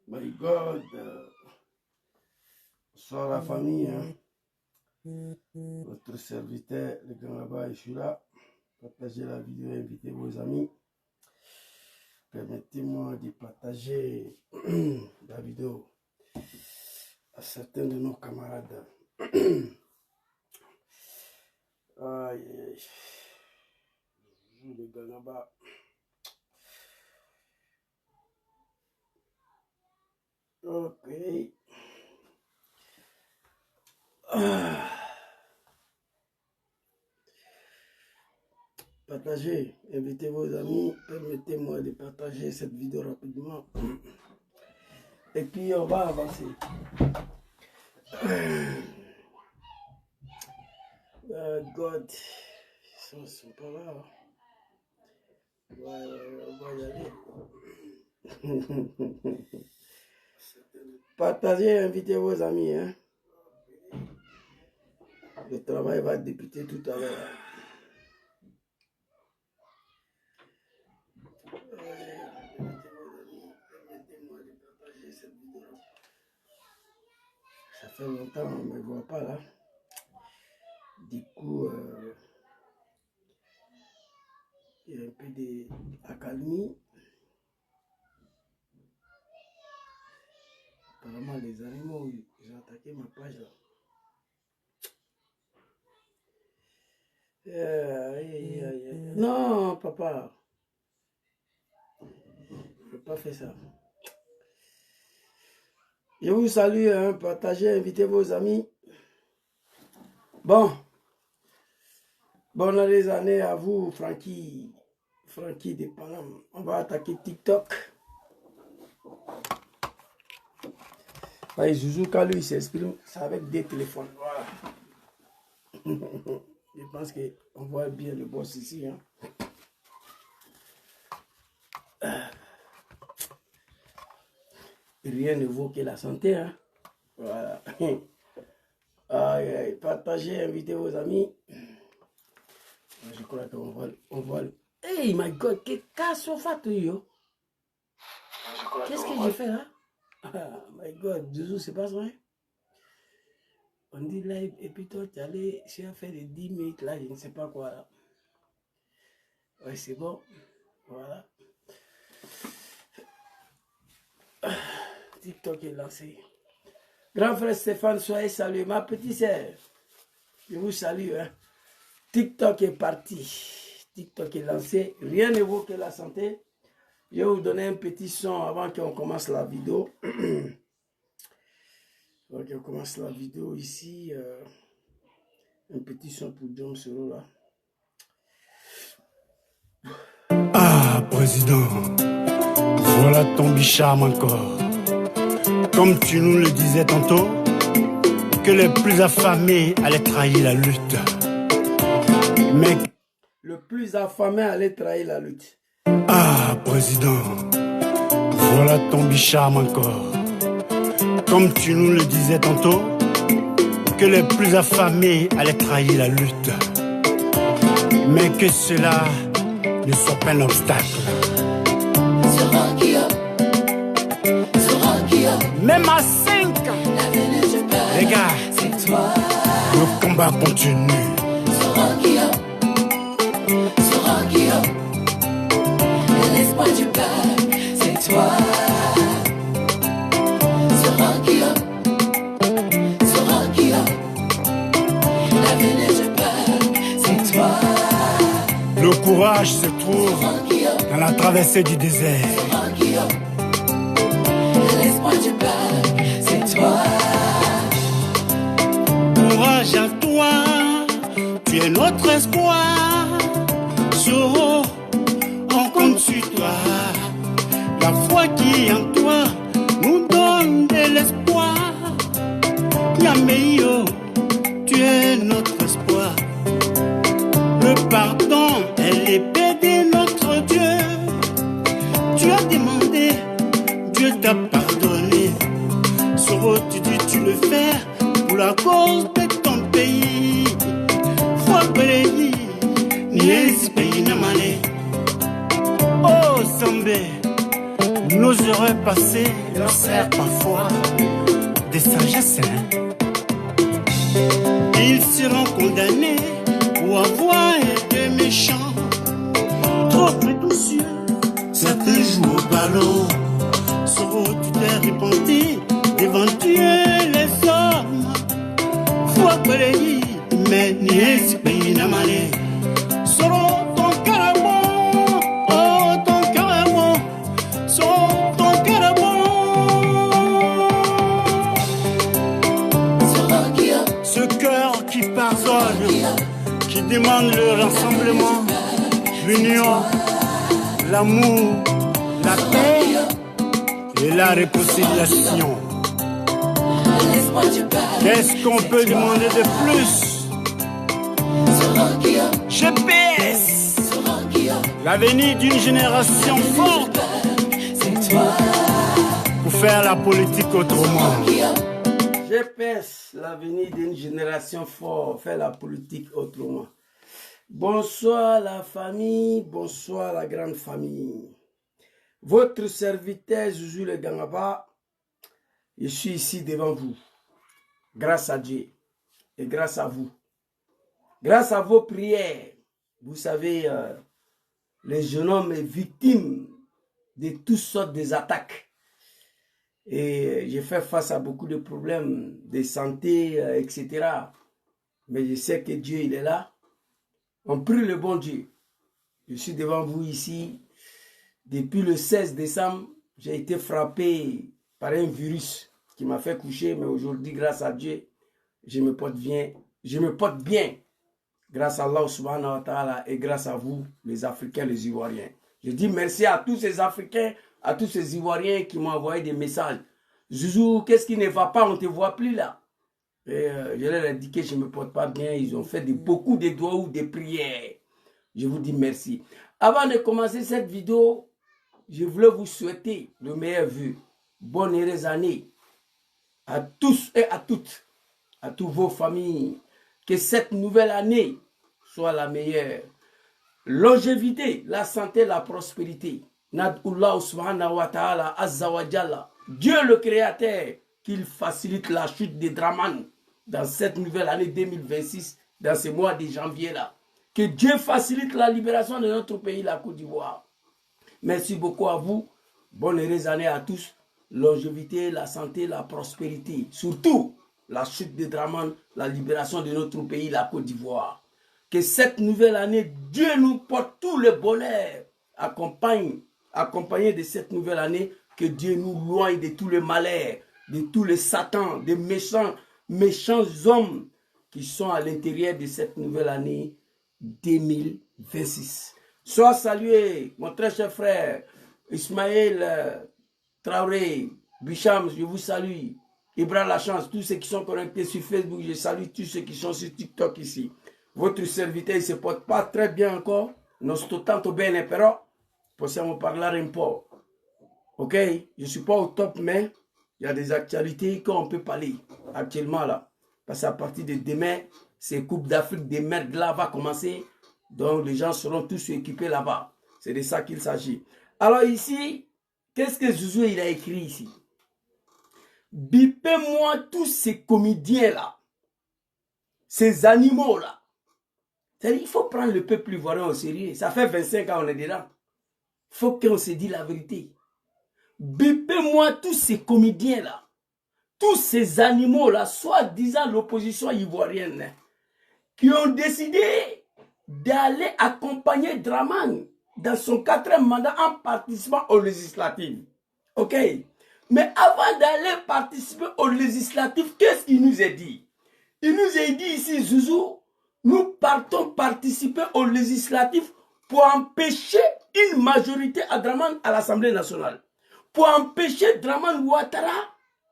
My God. Bonsoir la famille. Votre serviteur, le grand là-bas, je suis là. Partagez la vidéo, invitez vos amis. Permettez-moi de partager la vidéo à certains de nos camarades. Aïe, aïe. Je joue le gars là-bas. Ok. Partagez, invitez vos amis, permettez-moi de partager cette vidéo rapidement. Et puis on va avancer. God, ils sont pas là. On va y aller. Partagez, invitez vos amis. Hein. Le travail va débuter tout à l'heure. Permettez-moi de partager cette vidéo. Ça fait longtemps, on ne me voit pas là. Du coup, il y a un peu d'accalmie. Apparemment, les animaux, ils ont attaqué ma page là. Non, papa. Je ne peux pas faire ça. Je vous salue, hein, partagez, invitez vos amis. Bon. Bonne année années à vous, Frankie de Paname. On va attaquer TikTok. Ouais, Zouzou, quand lui s'exprime, c'est avec des téléphones. Voilà. Je pense qu'on voit bien le boss ici. Hein. Rien ne vaut que la santé. Hein. Voilà. Aïe, aïe. Partagez, invitez vos amis. Je crois qu'on voit le... Hey, my God, qu'est-ce que fait yo? Qu'est-ce que j'ai fait là? Ah, my God, Zouzou, c'est pas vrai? On dit live et puis toi tu allais faire les 10 minutes là, je ne sais pas quoi là. Ouais, c'est bon. Voilà. TikTok est lancé. Grand frère Stéphane, soyez salué. Ma petite sœur, je vous salue. Hein. TikTok est parti. TikTok est lancé. Rien ne vaut que la santé. Je vais vous donner un petit son avant qu'on commence la vidéo. Donc on commence la vidéo ici. Un petit son pour John Soro là. Ah, président, voilà ton bicham encore. Comme tu nous le disais tantôt, que les plus affamés allaient trahir la lutte. Mais le plus affamé allait trahir la lutte. Ah, président, voilà ton bicham encore. Comme tu nous le disais tantôt, que les plus affamés allaient trahir la lutte. Mais que cela ne soit pas un obstacle. Même à 5 les gars, le combat continue. L'espoir du peuple, c'est toi. Le courage se trouve dans la traversée du désert. L'espoir du peuple, c'est toi. Courage à toi, tu es notre espoir. Soro, on compte sur toi. La foi qui est en toi nous donne de l'espoir. Yameyo, tu es notre espoir. Le pardon est l'épée de notre Dieu. Tu as demandé, Dieu t'a pardonné. Soro, tu dis tu le fais pour la cause de ton pays. Foi pays, nièce pays n'a malé. tomber. Nos heureux passés nous servent parfois de sagesse. Ils seront condamnés pour avoir été méchants. Trop prétentieux, certains jouent au ballon. Sauront-tu te repentir devant tuer les hommes? Faut que les mais n'y pays n'a malé. Soro ton carabon, oh ton carabon, soro ton carabon. Ce cœur qui pardonne, qui demande le rassemblement, l'union, l'amour, la paix et la réconciliation. Qu'est-ce qu'on peut demander de plus? GPS, l'avenir d'une génération forte pour faire la politique autrement. GPS, l'avenir d'une génération forte, faire la politique autrement. Bonsoir la famille, bonsoir la grande famille. Votre serviteur Zouzou le Gangaba, je suis ici devant vous, grâce à Dieu et grâce à vous. Grâce à vos prières, vous savez, les jeunes hommes sont victimes de toutes sortes d'attaques. Et j'ai fait face à beaucoup de problèmes de santé, etc. Mais je sais que Dieu, il est là. On prie le bon Dieu. Je suis devant vous ici. Depuis le 16 décembre, j'ai été frappé par un virus qui m'a fait coucher. Mais aujourd'hui, grâce à Dieu, je me porte bien. Je me porte bien. Grâce à Allah subhanahu wa ta'ala et grâce à vous, les Africains, les Ivoiriens. Je dis merci à tous ces Africains, à tous ces Ivoiriens qui m'ont envoyé des messages. Zouzou, qu'est-ce qui ne va pas? On ne te voit plus là. Et je leur ai dit que je ne me porte pas bien. Ils ont fait beaucoup de doigts ou de prières. Je vous dis merci. Avant de commencer cette vidéo, je voulais vous souhaiter le meilleur vœu. Bonne et heureuse année à tous et à toutes, à toutes vos familles. Que cette nouvelle année soit la meilleure. Longévité, la santé, la prospérité. Nad'Ullah subhanahu wa ta'ala azza wa jalla. Dieu le Créateur, qu'il facilite la chute des Draman dans cette nouvelle année 2026, dans ce mois de janvier-là. Que Dieu facilite la libération de notre pays, la Côte d'Ivoire. Merci beaucoup à vous. Bonne et heureuse année à tous. Longévité, la santé, la prospérité. Surtout, la chute des Draman, la libération de notre pays, la Côte d'Ivoire. Que cette nouvelle année, Dieu nous porte tout le bonheur. Accompagné de cette nouvelle année, que Dieu nous loigne de tous les malheurs, de tous les satans, des méchants hommes qui sont à l'intérieur de cette nouvelle année 2026. Sois salué, mon très cher frère Ismaël Traoré, Bicham, je vous salue. Ibrahim Lachance, tous ceux qui sont connectés sur Facebook, je salue tous ceux qui sont sur TikTok ici. Votre serviteur, il ne se porte pas très bien encore. Non sto tanto bene, però possiamo parlare un po'. Ok? Je ne suis pas au top, mais il y a des actualités qu'on peut parler actuellement là. Parce qu'à partir de demain, ces Coupes d'Afrique des merdes là va commencer. Donc les gens seront tous équipés là-bas. C'est de ça qu'il s'agit. Alors ici, qu'est-ce que Zouzou il a écrit ici? Bipez-moi tous ces comédiens-là, ces animaux-là. C'est-à-dire, il faut prendre le peuple ivoirien au sérieux. Ça fait 25 ans qu'on est dedans. Il faut qu'on se dise la vérité. Bipez-moi tous ces comédiens-là, tous ces animaux-là, soi-disant l'opposition ivoirienne, qui ont décidé d'aller accompagner Draman dans son 4e mandat en participant aux législatives. Ok? Mais avant d'aller participer aux législatives, qu'est-ce qu'il nous a dit? Il nous a dit ici, Zouzou, nous partons participer aux législatives pour empêcher une majorité à Draman à l'Assemblée nationale. Pour empêcher Draman Ouattara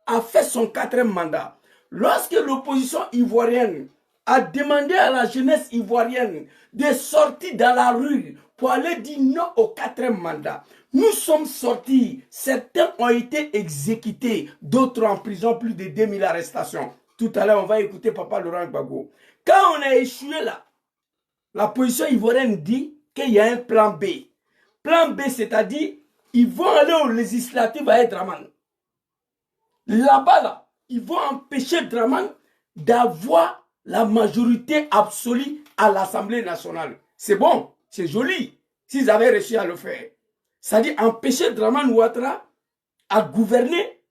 à faire son 4e mandat. Lorsque l'opposition ivoirienne a demandé à la jeunesse ivoirienne de sortir dans la rue pour aller dire non au 4e mandat, nous sommes sortis, certains ont été exécutés, d'autres en prison, plus de 2000 arrestations. Tout à l'heure, on va écouter Papa Laurent Gbagbo. Quand on a échoué là, la position ivoirienne dit qu'il y a un plan B. Plan B, c'est-à-dire, ils vont aller aux législatives avec Draman. Là-bas, là, ils vont empêcher Draman d'avoir la majorité absolue à l'Assemblée nationale. C'est bon, c'est joli, s'ils avaient réussi à le faire. C'est-à-dire empêcher Draman Ouattara à gouverner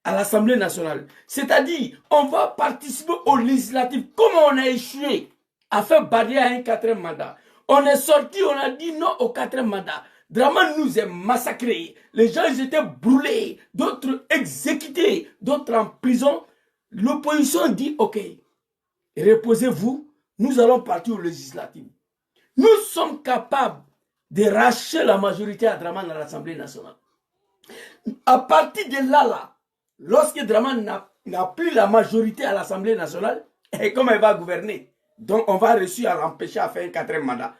à l'Assemblée nationale. C'est-à-dire, on va participer aux législatives. Comme on a échoué à faire barrière à un 4e mandat, on est sorti, on a dit non au 4e mandat. Draman nous a massacrés. Les gens ils étaient brûlés, d'autres exécutés, d'autres en prison. L'opposition dit, ok, reposez-vous, nous allons partir aux législatives. Nous sommes capables de racheter la majorité à Draman à l'Assemblée nationale. À partir de là, lorsque Draman n'a plus la majorité à l'Assemblée nationale, et comme elle va gouverner, donc on va réussir à l'empêcher à faire un 4e mandat.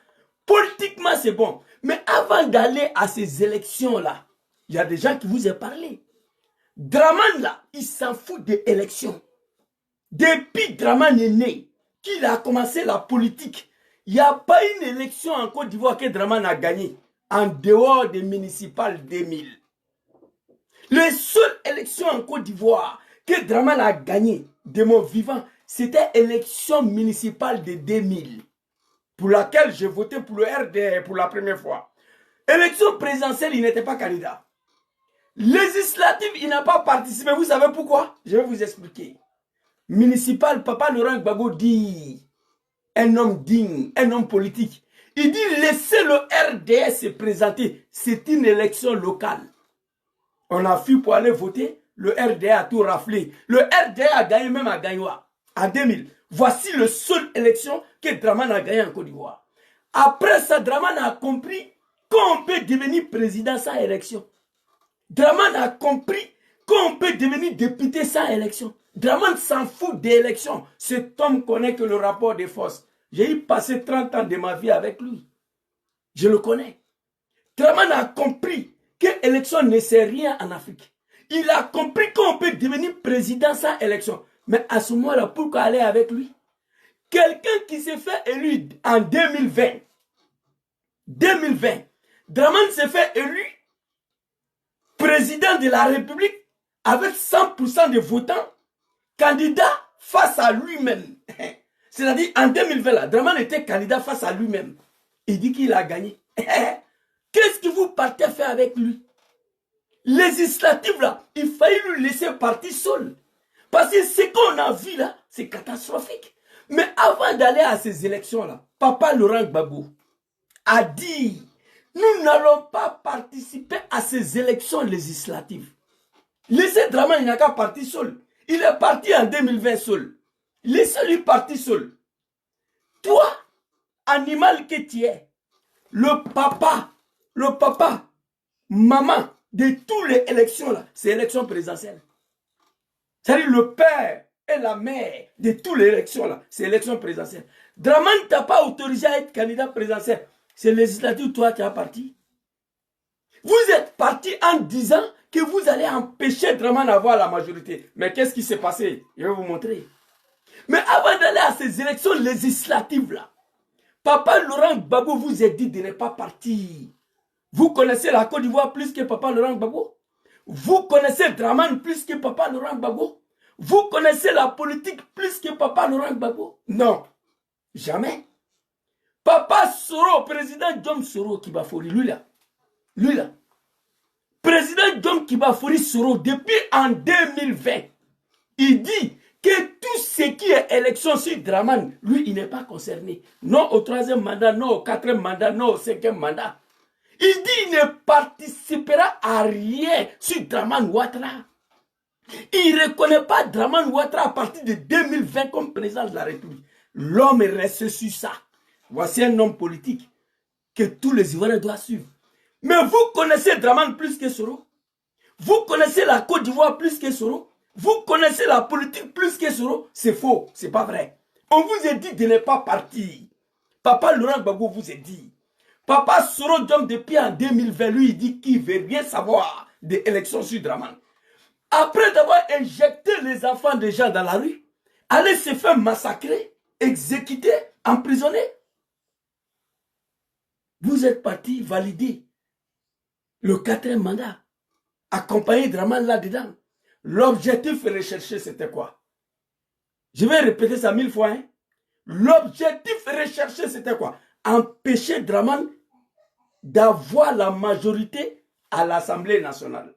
Politiquement, c'est bon. Mais avant d'aller à ces élections-là, il y a des gens qui vous ont parlé. Draman, là, il s'en fout des élections. Depuis Draman est né, qu'il a commencé la politique, il n'y a pas une élection en Côte d'Ivoire que Draman a gagné, en dehors des municipales 2000. Les seules élections en Côte d'Ivoire que Draman a gagné de mon vivant, c'était l'élection municipale de 2000, pour laquelle j'ai voté pour le RDR pour la première fois. Élection présidentielle, il n'était pas candidat. Législative, il n'a pas participé. Vous savez pourquoi? Je vais vous expliquer. Municipal, Papa Laurent Gbagbo dit, un homme digne, un homme politique. Il dit, laissez le RDR se présenter. C'est une élection locale. On a fui pour aller voter. Le RDR a tout raflé. Le RDR a gagné même à Gagnoa, en 2000. Voici la seule élection que Draman a gagné en Côte d'Ivoire. Après ça, Draman a compris qu'on peut devenir président sans élection. Draman a compris qu'on peut devenir député sans élection. Draman s'en fout d'élection. Cet homme connaît que le rapport des forces. J'ai eu passé 30 ans de ma vie avec lui. Je le connais. Draman a compris que l'élection ne sert rien en Afrique. Il a compris qu'on peut devenir président sans élection. Mais à ce moment-là, pourquoi aller avec lui? Quelqu'un qui s'est fait élu en 2020. Draman s'est fait élu président de la République avec 100% de votants, candidat face à lui-même. C'est-à-dire, en 2020, là, Draman était candidat face à lui-même. Il dit qu'il a gagné. Qu'est-ce que vous partez faire avec lui? Législative, là, il fallait lui laisser partir seul. Parce que ce qu'on a vu, là, c'est catastrophique. Mais avant d'aller à ces élections-là, Papa Laurent Gbagbo a dit, nous n'allons pas participer à ces élections législatives. Laissez Draman, il n'a qu'à partir seul. Il est parti en 2020 seul. Laissez-lui partir seul. Toi, animal que tu es, le papa, maman de toutes les élections là, c'est élection présidentielle. C'est-à-dire le père et la mère de toutes les élections là, c'est élection présidentielle. Draman ne t'a pas autorisé à être candidat présidentiel. C'est législatif, toi qui as parti. Vous êtes parti en disant que vous allez empêcher Draman d'avoir la majorité. Mais qu'est-ce qui s'est passé? Je vais vous montrer. Mais avant d'aller à ces élections législatives là, Papa Laurent Gbagbo vous a dit de ne pas partir. Vous connaissez la Côte d'Ivoire plus que Papa Laurent Gbagbo? Vous connaissez Draman plus que Papa Laurent Gbagbo? Vous connaissez la politique plus que Papa Laurent Gbagbo? Non, jamais. Papa Soro, président Djom Soro Kibafori, lui là, président Djom Kibafori Soro, depuis en 2020, il dit que tout ce qui est élection sur Draman, lui, il n'est pas concerné. Non au 3e mandat, non au 4e mandat, non au 5e mandat. Il dit qu'il ne participera à rien sur Draman Ouattara. Il ne reconnaît pas Draman Ouattara à partir de 2020 comme président de la République. L'homme est resté sur ça. Voici un homme politique que tous les Ivoiriens doivent suivre. Mais vous connaissez Draman plus que Soro. Vous connaissez la Côte d'Ivoire plus que Soro. Vous connaissez la politique plus que Soro. C'est faux, c'est pas vrai. On vous a dit de ne pas partir. Papa Laurent Gbagbo vous a dit. Papa Soro Djom depuis en 2020, lui, il dit qu'il ne veut rien savoir des élections sur Draman. Après d'avoir injecté les enfants des gens dans la rue, aller se faire massacrer, exécuter, emprisonner. Vous êtes parti valider le 4e mandat, accompagner Dramane là-dedans. L'objectif recherché, c'était quoi? Je vais répéter ça 1000 fois. Hein? L'objectif recherché, c'était quoi? Empêcher Dramane d'avoir la majorité à l'Assemblée nationale.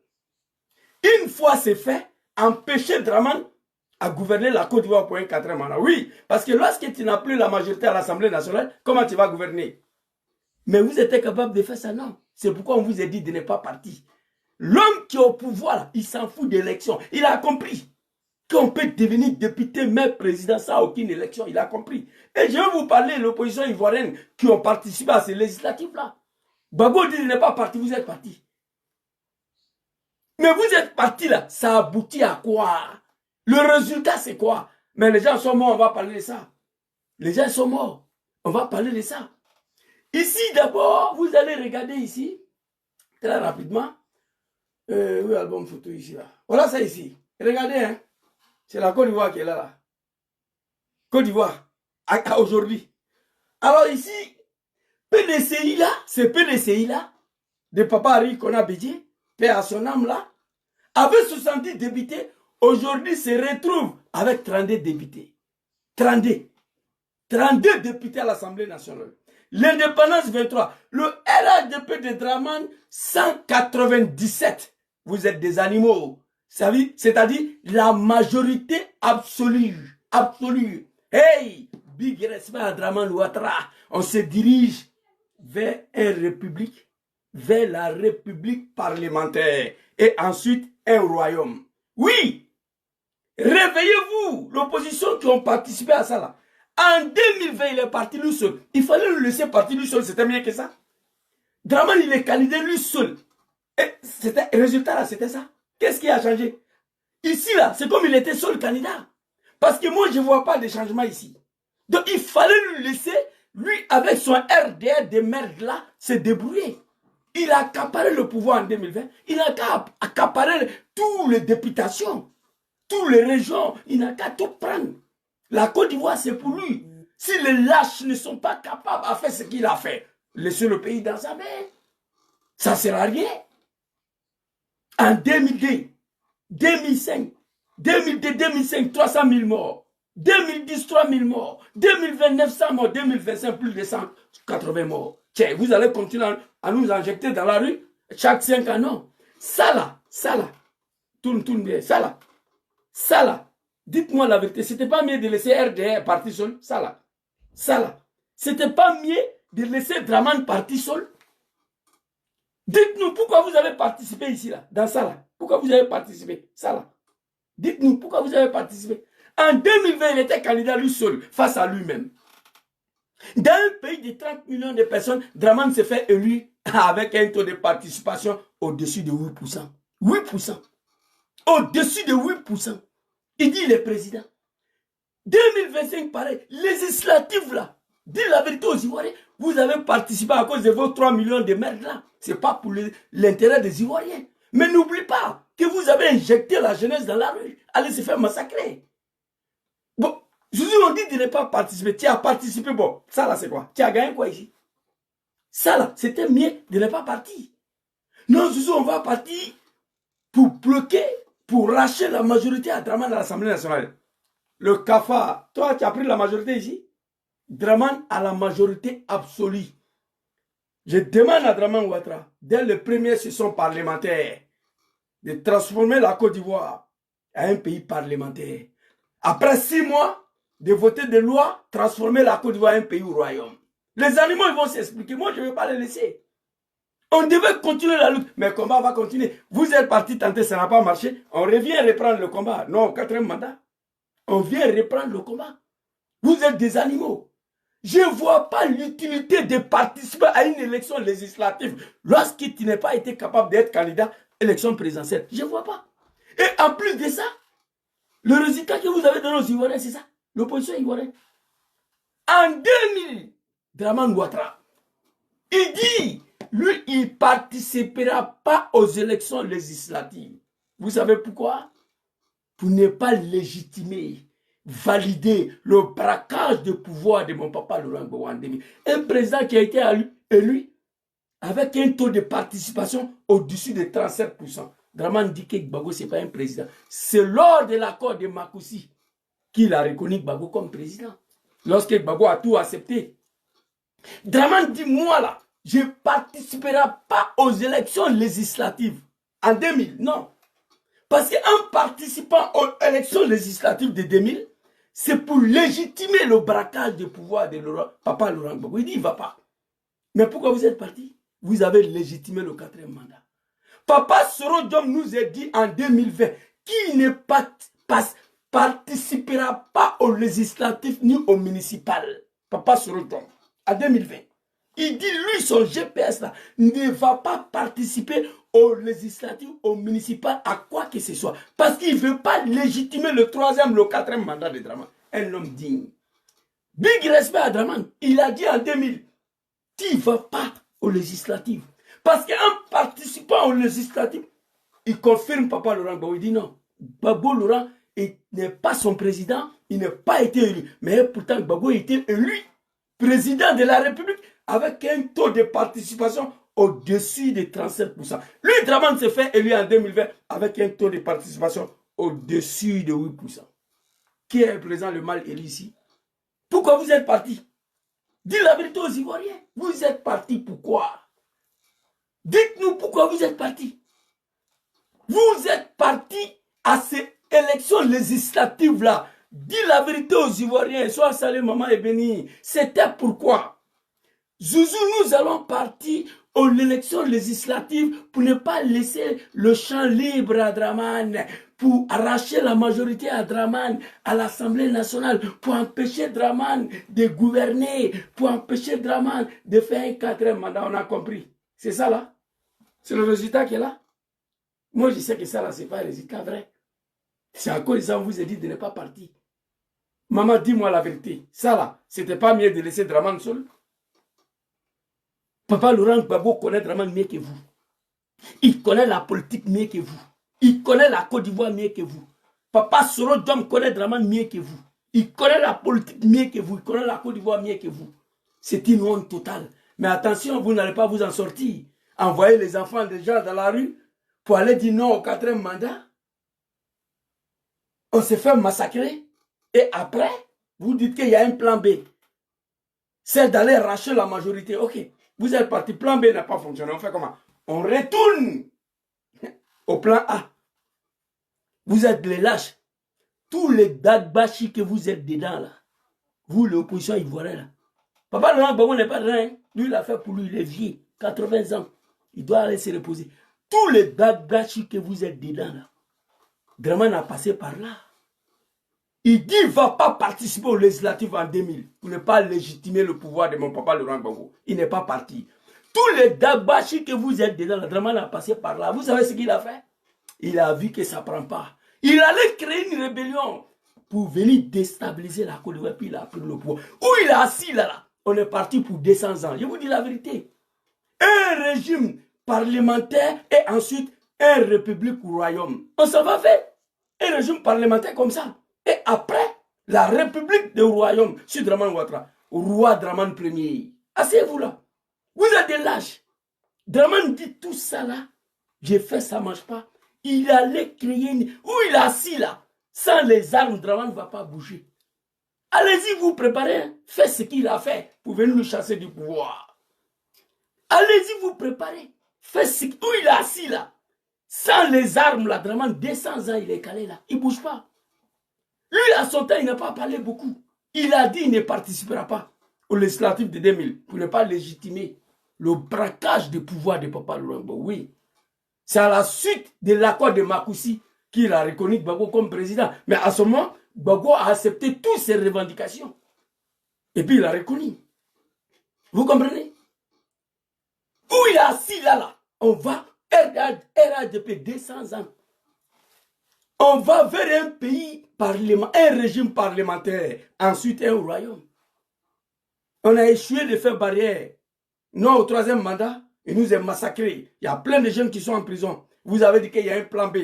Une fois c'est fait, empêcher Dramane à gouverner la Côte d'Ivoire pour un 4e mandat. Oui, parce que lorsque tu n'as plus la majorité à l'Assemblée nationale, comment tu vas gouverner? Mais vous êtes capable de faire ça, non? C'est pourquoi on vous a dit de ne pas partir. L'homme qui est au pouvoir, il s'en fout d'élection. Il a compris qu'on peut devenir député, maire, président sans aucune élection. Il a compris. Et je vais vous parler de l'opposition ivoirienne qui ont participé à ces législatives-là. Babo dit de ne pas partir, vous êtes parti. Mais vous êtes parti là, ça aboutit à quoi? Le résultat c'est quoi? Mais les gens sont morts, on va parler de ça. Les gens sont morts, on va parler de ça. Ici d'abord, vous allez regarder ici, très rapidement. Oui, album photo ici là. Voilà ça ici. Regardez, hein. C'est la Côte d'Ivoire qui est là, là. Côte d'Ivoire, aujourd'hui. Alors ici, PDCI là, c'est PDCI là, de Papa Harry Kona Bédié, paix à son âme là, avec 70 députés, aujourd'hui se retrouve avec 32 députés. 32 députés à l'Assemblée nationale. L'indépendance 23. Le LHDP de Dramane 197. Vous êtes des animaux. C'est-à-dire la majorité absolue. Absolue. Hey, big respect à Dramane Ouattara. On se dirige vers une république, vers la république parlementaire. Et ensuite, un royaume. Oui, réveillez-vous, l'opposition qui ont participé à ça là. En 2020, il est parti lui seul. Il fallait le laisser partir lui seul, c'était mieux que ça. Dramane, il est candidat lui seul. Et c'était, le résultat là, c'était ça. Qu'est-ce qui a changé? Ici là, c'est comme il était seul candidat. Parce que moi, je ne vois pas de changement ici. Donc il fallait lui laisser, lui avec son RDR de merde là, se débrouiller. Il a accaparé le pouvoir en 2020. Il a accaparé toutes les députations, toutes les régions. Il n'a qu'à tout prendre. La Côte d'Ivoire, c'est pour lui. Si les lâches ne sont pas capables de faire ce qu'il a fait, laissez le pays dans sa main. Ça ne sert à rien. En 2002, 2005, 2002, 2005, 300 000 morts. 2010, 3 000 morts. 2020, 900 morts. 2025, plus de 180 morts. Tiens, vous allez continuer à nous injecter dans la rue chaque 5 ans, non. Ça là, tourne bien, ça là. Dites-moi la vérité, c'était pas mieux de laisser RDR partir seul, ça là. C'était pas mieux de laisser Dramane partir seul. Dites-nous pourquoi vous avez participé ici là, dans ça là. Pourquoi vous avez participé, ça là. Dites-nous pourquoi vous avez participé. En 2020, il était candidat lui seul, face à lui-même. Dans un pays de 30 millions de personnes, Dramane s'est fait élu avec un taux de participation au-dessus de 8%. 8%. Au-dessus de 8%. Il dit il est président. 2025, pareil. Législative là. Dis la vérité aux Ivoiriens. Vous avez participé à cause de vos 3 millions de merdes là. Ce n'est pas pour l'intérêt des Ivoiriens. Mais n'oublie pas que vous avez injecté la jeunesse dans la rue. Allez se faire massacrer. Bon, je vous ai dit de ne pas participer. Tu as participé. Bon, ça là c'est quoi? Tu as gagné quoi ici? Ça là, c'était mieux de ne pas partir. Non, Zouzou, on va partir pour bloquer, pour racher la majorité à Dramane à l'Assemblée nationale. Le CAFA, toi tu as pris la majorité ici? Dramane a la majorité absolue. Je demande à Dramane Ouattara, dès le premier session parlementaire, de transformer la Côte d'Ivoire en un pays parlementaire. Après 6 mois, de voter des lois, transformer la Côte d'Ivoire en un pays au royaume. Les animaux ils vont s'expliquer. Moi, je ne vais pas les laisser. On devait continuer la lutte. Mais le combat va continuer. Vous êtes parti tenter, ça n'a pas marché. On revient reprendre le combat. Non, 4e mandat. On vient reprendre le combat. Vous êtes des animaux. Je ne vois pas l'utilité de participer à une élection législative lorsque tu n'as pas été capable d'être candidat à l'élection présidentielle. Je ne vois pas. Et en plus de ça, le résultat que vous avez donné aux Ivoiriens, c'est ça. L'opposition ivoirienne. En 2000, Dramane Ouattara, il dit, lui, il ne participera pas aux élections législatives. Vous savez pourquoi? Pour ne pas légitimer, valider le braquage de pouvoir de mon papa Laurent Gbagbo en 2000. Un président qui a été élu avec un taux de participation au-dessus de 37%. Draman dit que Gbagbo, ce n'est pas un président. C'est lors de l'accord de Makoussi qu'il a reconnu Gbagbo comme président. Lorsque Gbagbo a tout accepté. Draman dit, moi là, je ne participerai pas aux élections législatives en 2000. Non. Parce qu'en participant aux élections législatives de 2000, c'est pour légitimer le braquage du pouvoir de Papa Laurent Gbagbo. Il dit, il ne va pas. Mais pourquoi vous êtes parti? Vous avez légitimé le 4e mandat. Papa Soro Diom nous a dit en 2020 qu'il ne participera pas aux législatives ni aux municipales. Papa Soro Diom, en 2020. Il dit, lui, son GPS là, ne va pas participer aux législatives, aux municipales, à quoi que ce soit. Parce qu'il ne veut pas légitimer le 3e, le 4e mandat de Draman. Un homme digne. Big respect à Draman. Il a dit en 2000, tu ne vas pas aux législatives. Parce qu'en participant aux législatives, il confirme Papa Laurent Gbagbo. Il dit non, Gbagbo Laurent n'est pas son président, il n'a pas été élu. Mais pourtant, Gbagbo a été élu président de la République avec un taux de participation au-dessus de 37%. Lui, Draman s'est fait élu en 2020 avec un taux de participation au-dessus de 8%. Qui est présent le mal élu ici? Pourquoi vous êtes parti? Dites la vérité aux Ivoiriens. Vous êtes parti pourquoi? Dites-nous pourquoi vous êtes parti. Vous êtes parti à ces élections législatives-là. Dites la vérité aux Ivoiriens. Sois salé, maman et béni. C'était pourquoi? Zouzou, nous allons partir aux élections législatives pour ne pas laisser le champ libre à Draman, pour arracher la majorité à Draman, à l'Assemblée nationale, pour empêcher Draman de gouverner, pour empêcher Draman de faire un 4e mandat. On a compris. C'est ça là? C'est le résultat qui est là? Moi je sais que ça là, c'est pas un résultat vrai. C'est à cause de ça on vous a dit de ne pas partir. Maman, dis-moi la vérité. Ça là, c'était pas mieux de laisser Draman seul? Papa Laurent Gbagbo connaît Draman mieux que vous. Il connaît la politique mieux que vous. Il connaît la Côte d'Ivoire mieux que vous. Papa Soro Diom connaît Draman mieux que vous. Il connaît la politique mieux que vous. Il connaît la Côte d'Ivoire mieux que vous. C'est une honte totale. Mais attention, vous n'allez pas vous en sortir. Envoyer les enfants des gens dans la rue pour aller dire non au 4e mandat. On s'est fait massacrer. Et après, vous dites qu'il y a un plan B. C'est d'aller arracher la majorité. Ok. Vous êtes parti, plan B n'a pas fonctionné. On fait comment? On retourne au plan A. Vous êtes les lâches. Tous les Dagbashi que vous êtes dedans là. Vous, l'opposition ivoirienne là. Papa Laurent Gbagbo n'est pas rien. Lui, il a fait pour lui, il est vieux. 80 ans. Il doit aller se reposer. Tous les Dagbashi que vous êtes dedans là. Draman a passé par là. Il dit qu'il ne va pas participer aux législatives en 2000 pour ne pas légitimer le pouvoir de mon papa Laurent Gbagbo. Il n'est pas parti. Tous les Dagbashi que vous êtes dedans, le Draman a passé par là. Vous savez ce qu'il a fait? Il a vu que ça ne prend pas. Il allait créer une rébellion pour venir déstabiliser la Côte d'Ivoire, puis il a pris le pouvoir. Où il est assis là, on est parti pour 200 ans. Je vous dis la vérité. Un régime parlementaire et ensuite un république ou royaume. On s'en va faire un régime parlementaire comme ça. Et après, la république de royaume sur Draman Ouattara, roi Draman Ier. Asseyez-vous là. Vous êtes des lâches. Draman dit tout ça là. J'ai fait, ça ne marche pas. Il allait créer une... Où il est assis là. Sans les armes, Draman ne va pas bouger. Allez-y vous préparez. Hein. Faites ce qu'il a fait pour venir nous chasser du pouvoir. Allez-y vous préparez. Faites ce qu'il... Où il est assis là. Sans les armes là, Draman, 200 ans, il est calé là. Il ne bouge pas. Lui, à son temps, il n'a pas parlé beaucoup. Il a dit qu'il ne participera pas aux législatives de 2000 pour ne pas légitimer le braquage du pouvoir de Papa Laurent Gbagbo. Oui. C'est à la suite de l'accord de Makoussi qu'il a reconnu Gbagbo comme président. Mais à ce moment, Gbagbo a accepté toutes ses revendications. Et puis il a reconnu. Vous comprenez? Où il est assis là, on va, RADP 200 ans. On va vers un pays parlementaire, un régime parlementaire, ensuite un royaume. On a échoué de faire barrière. Non au 3e mandat, il nous a massacrés. Il y a plein de jeunes qui sont en prison. Vous avez dit qu'il y a un plan B,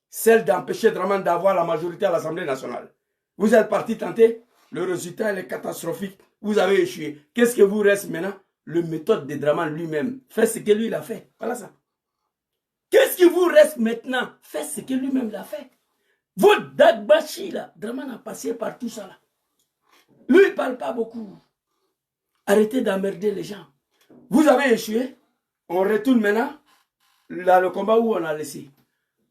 celle d'empêcher Draman d'avoir la majorité à l'Assemblée nationale. Vous êtes parti tenter, le résultat est catastrophique. Vous avez échoué. Qu'est-ce que vous reste maintenant? le méthode de Draman lui-même. Faites ce que lui il a fait. Voilà ça. Qu'est-ce qui vous reste maintenant? Faites ce que lui-même l'a fait. Votre Dagbashi là, Draman a passé par tout ça là. Lui il ne parle pas beaucoup. Arrêtez d'emmerder les gens. Vous avez échoué. On retourne maintenant là, le combat où on a laissé.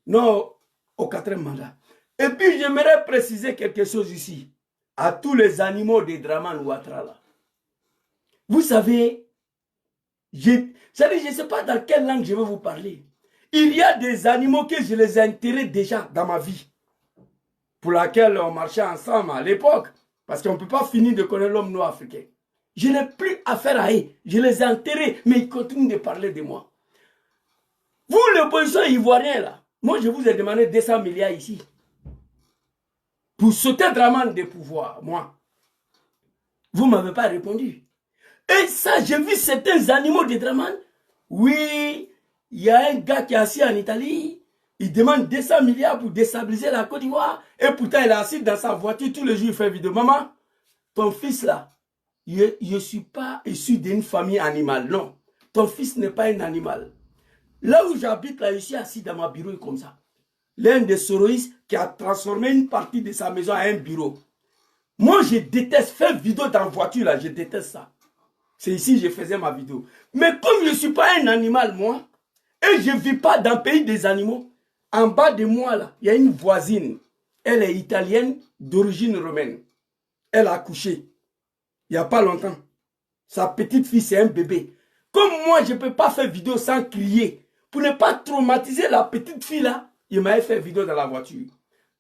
Non, au 4e mandat. Et puis j'aimerais préciser quelque chose ici. À tous les animaux de Draman Ouattara là. Vous savez, je ne sais pas dans quelle langue je vais vous parler. Il y a des animaux que je les ai enterrés déjà dans ma vie. Pour laquelle on marchait ensemble à l'époque. Parce qu'on ne peut pas finir de connaître l'homme noir africain. Je n'ai plus affaire à eux. Je les ai enterrés, mais ils continuent de parler de moi. Vous, l'opposition ivoirienne, là, moi je vous ai demandé 200 milliards ici. Pour sauter Draman de pouvoir, moi. Vous ne m'avez pas répondu. Et ça, j'ai vu certains animaux de Draman. Oui, il y a un gars qui est assis en Italie. Il demande 200 milliards pour déstabiliser la Côte d'Ivoire. Et pourtant, il est assis dans sa voiture. Tous les jours, il fait vidéo. Maman, ton fils là, je ne suis pas issu d'une famille animale. Non, ton fils n'est pas un animal. Là où j'habite, là, je suis assis dans ma bureau comme ça. L'un des soroïstes qui a transformé une partie de sa maison en un bureau. Moi, je déteste faire vidéo dans la voiture, là. Je déteste ça. C'est ici que je faisais ma vidéo. Mais comme je ne suis pas un animal, moi, et je ne vis pas dans le pays des animaux, en bas de moi, là, il y a une voisine. Elle est italienne, d'origine romaine. Elle a accouché. Il n'y a pas longtemps. Sa petite fille, c'est un bébé. Comme moi, je ne peux pas faire vidéo sans crier. Pour ne pas traumatiser la petite fille, là, il m'avait fait vidéo dans la voiture.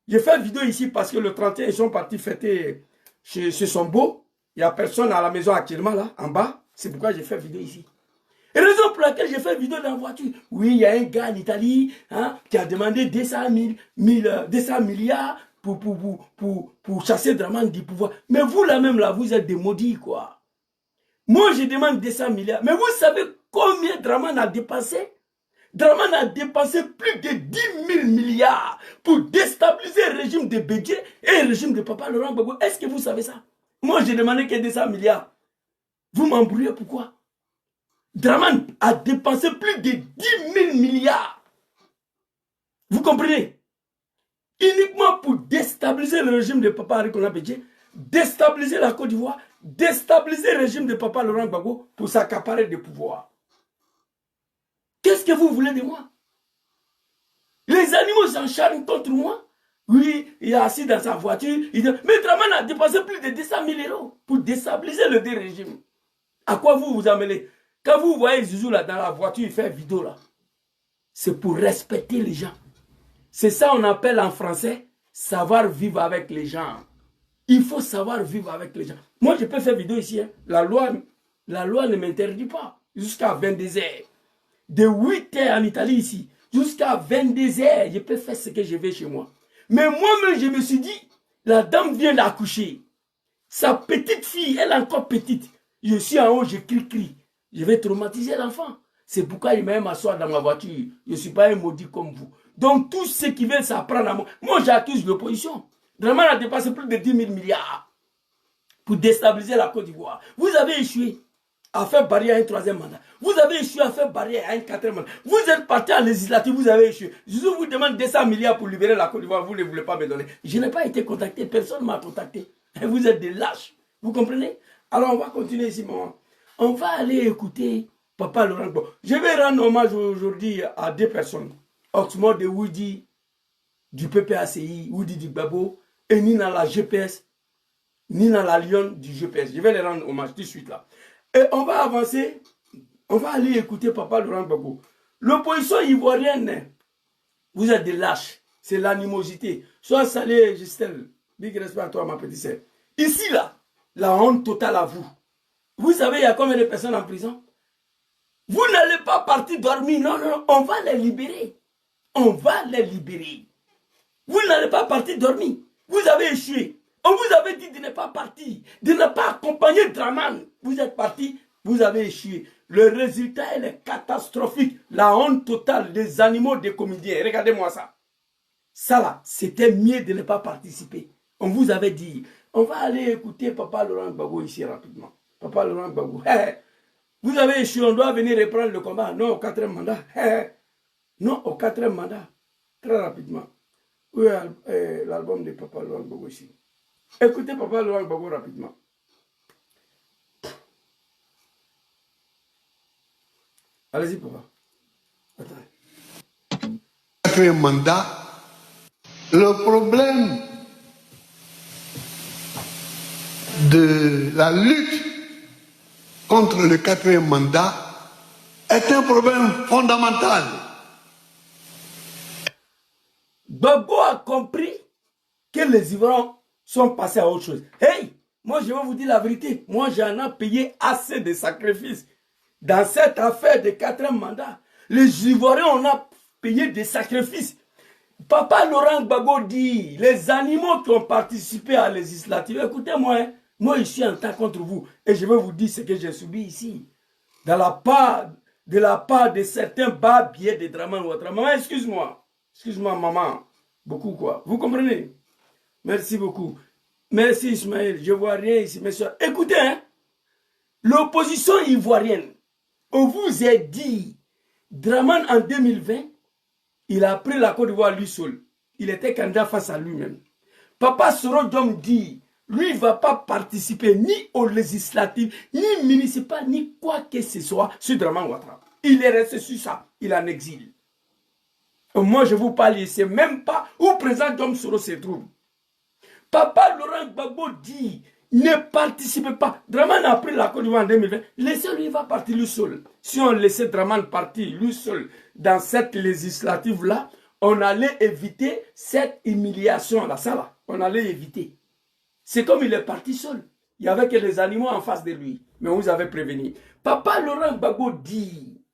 J'ai fait vidéo ici parce que le 31, ils sont partis fêter chez son beau. Il n'y a personne à la maison actuellement, là, en bas. C'est pourquoi j'ai fait vidéo ici. Et raison pour laquelle j'ai fait vidéo dans la voiture. Oui, il y a un gars en Italie hein, qui a demandé 200 milliards pour chasser Draman du pouvoir. Mais vous, là même, là, vous êtes des maudits, quoi. Moi, je demande 200 milliards. Mais vous savez combien Draman a dépensé? Draman a dépensé plus de 10 000 milliards pour déstabiliser le régime de Bédié et le régime de Papa Laurent Gbagbo. Est-ce que vous savez ça? Moi, j'ai demandé que 200 milliards. Vous m'embrouillez pourquoi? Draman a dépensé plus de 10 000 milliards. Vous comprenez? Uniquement pour déstabiliser le régime de Papa Arikola Bédié, déstabiliser la Côte d'Ivoire, déstabiliser le régime de Papa Laurent Gbagbo pour s'accaparer des pouvoirs. Qu'est-ce que vous voulez de moi? Les animaux s'encharnent contre moi. Oui, il est assis dans sa voiture. Mais Draman a dépensé plus de 200 000 euros pour déstabiliser le régime. À quoi vous vous amenez? Quand vous voyez Zizou là dans la voiture, il fait vidéo là. C'est pour respecter les gens. C'est ça qu'on appelle en français savoir vivre avec les gens. Il faut savoir vivre avec les gens. Moi, je peux faire vidéo ici. Hein. La loi ne m'interdit pas. Jusqu'à 22h. De 8h en Italie ici, jusqu'à 22h, je peux faire ce que je veux chez moi. Mais moi-même, je me suis dit, la dame vient d'accoucher. Sa petite fille, elle est encore petite. Je suis en haut, je crie. Je vais traumatiser l'enfant. C'est pourquoi il m'a m'asseoir dans ma voiture. Je ne suis pas un maudit comme vous. Donc, tous ceux qui veulent s'apprendre à moi, moi j'accuse l'opposition. Draman a dépassé plus de 10 000 milliards pour déstabiliser la Côte d'Ivoire. Vous avez échoué à faire barrière à un 3e mandat. Vous avez échoué à faire barrière à un 4e mandat. Vous êtes parti en législative, vous avez échoué. Je vous demande 200 milliards pour libérer la Côte d'Ivoire, vous ne voulez pas me donner. Je n'ai pas été contacté, personne ne m'a contacté. Et vous êtes des lâches. Vous comprenez? Alors on va continuer ici, maman. On va aller écouter Papa Laurent Gbagbo. Je vais rendre hommage aujourd'hui à 2 personnes. Oxmo de Woody, du PPACI, Woody du Gbagbo, et Nina la GPS, Nina la Lyon du GPS. Je vais les rendre hommage tout de suite là. Et on va avancer, on va aller écouter Papa Laurent Gbagbo. L'opposition ivoirienne, vous êtes des lâches, c'est l'animosité. Sois salé, Justel, big respect à toi, ma petite sœur. Ici, là, la honte totale à vous. Vous savez, il y a combien de personnes en prison? Vous n'allez pas partir dormir, non, on va les libérer. On va les libérer. Vous n'allez pas partir dormir. Vous avez échoué. On vous avait dit de ne pas partir, de ne pas accompagner Draman. Vous êtes parti, vous avez échoué. Le résultat est catastrophique. La honte totale des animaux des comédiens. Regardez-moi ça. Ça là, c'était mieux de ne pas participer. On vous avait dit. On va aller écouter Papa Laurent Gbagbo ici rapidement. Papa Laurent Gbagbo. Vous avez échoué, on doit venir reprendre le combat. Non, au quatrième mandat. Non, au quatrième mandat. Très rapidement. Où est l'album de Papa Laurent Gbagbo ici? Écoutez Papa Laurent Gbagbo rapidement. Allez-y, papa. Attends. Quatrième mandat, le problème de la lutte contre le quatrième mandat est un problème fondamental. Gbagbo a compris que les Ivoiriens sont passés à autre chose. Hey, moi je vais vous dire la vérité. Moi j'en ai payé assez de sacrifices. Dans cette affaire de quatrième mandat, les Ivoiriens, on a payé des sacrifices. Papa Laurent Gbagbo dit, les animaux qui ont participé à la législative, écoutez-moi, hein, moi je suis en temps contre vous et je vais vous dire ce que j'ai subi ici. De la part de certains bas billets de Dramane Ouattara. Maman, excuse-moi, maman, beaucoup quoi. Vous comprenez? Merci beaucoup. Merci Ismaël, je vois rien ici, mes soeurs. Écoutez, hein, l'opposition ivoirienne, on vous a dit, Dramane en 2020, il a pris la Côte d'Ivoire lui seul. Il était candidat face à lui-même. Papa Soro Diom dit, lui il ne va pas participer ni aux législatives, ni municipales, ni quoi que ce soit sur Dramane Ouattara. Il est resté sur ça, il est en exil. Et moi je vous parle, je ne sais même pas où le président Diom Soro se trouve. Papa Laurent Gbagbo dit, ne participez pas. Dramane a pris la Côte d'Ivoire en 2020. Laissez-lui, il va partir lui seul. Si on laissait Dramane partir lui seul dans cette législative-là, on allait éviter cette humiliation-là. Ça là, on allait éviter. C'est comme il est parti seul. Il n'y avait que les animaux en face de lui. Mais on vous avait prévenu. Papa Laurent Gbagbo dit,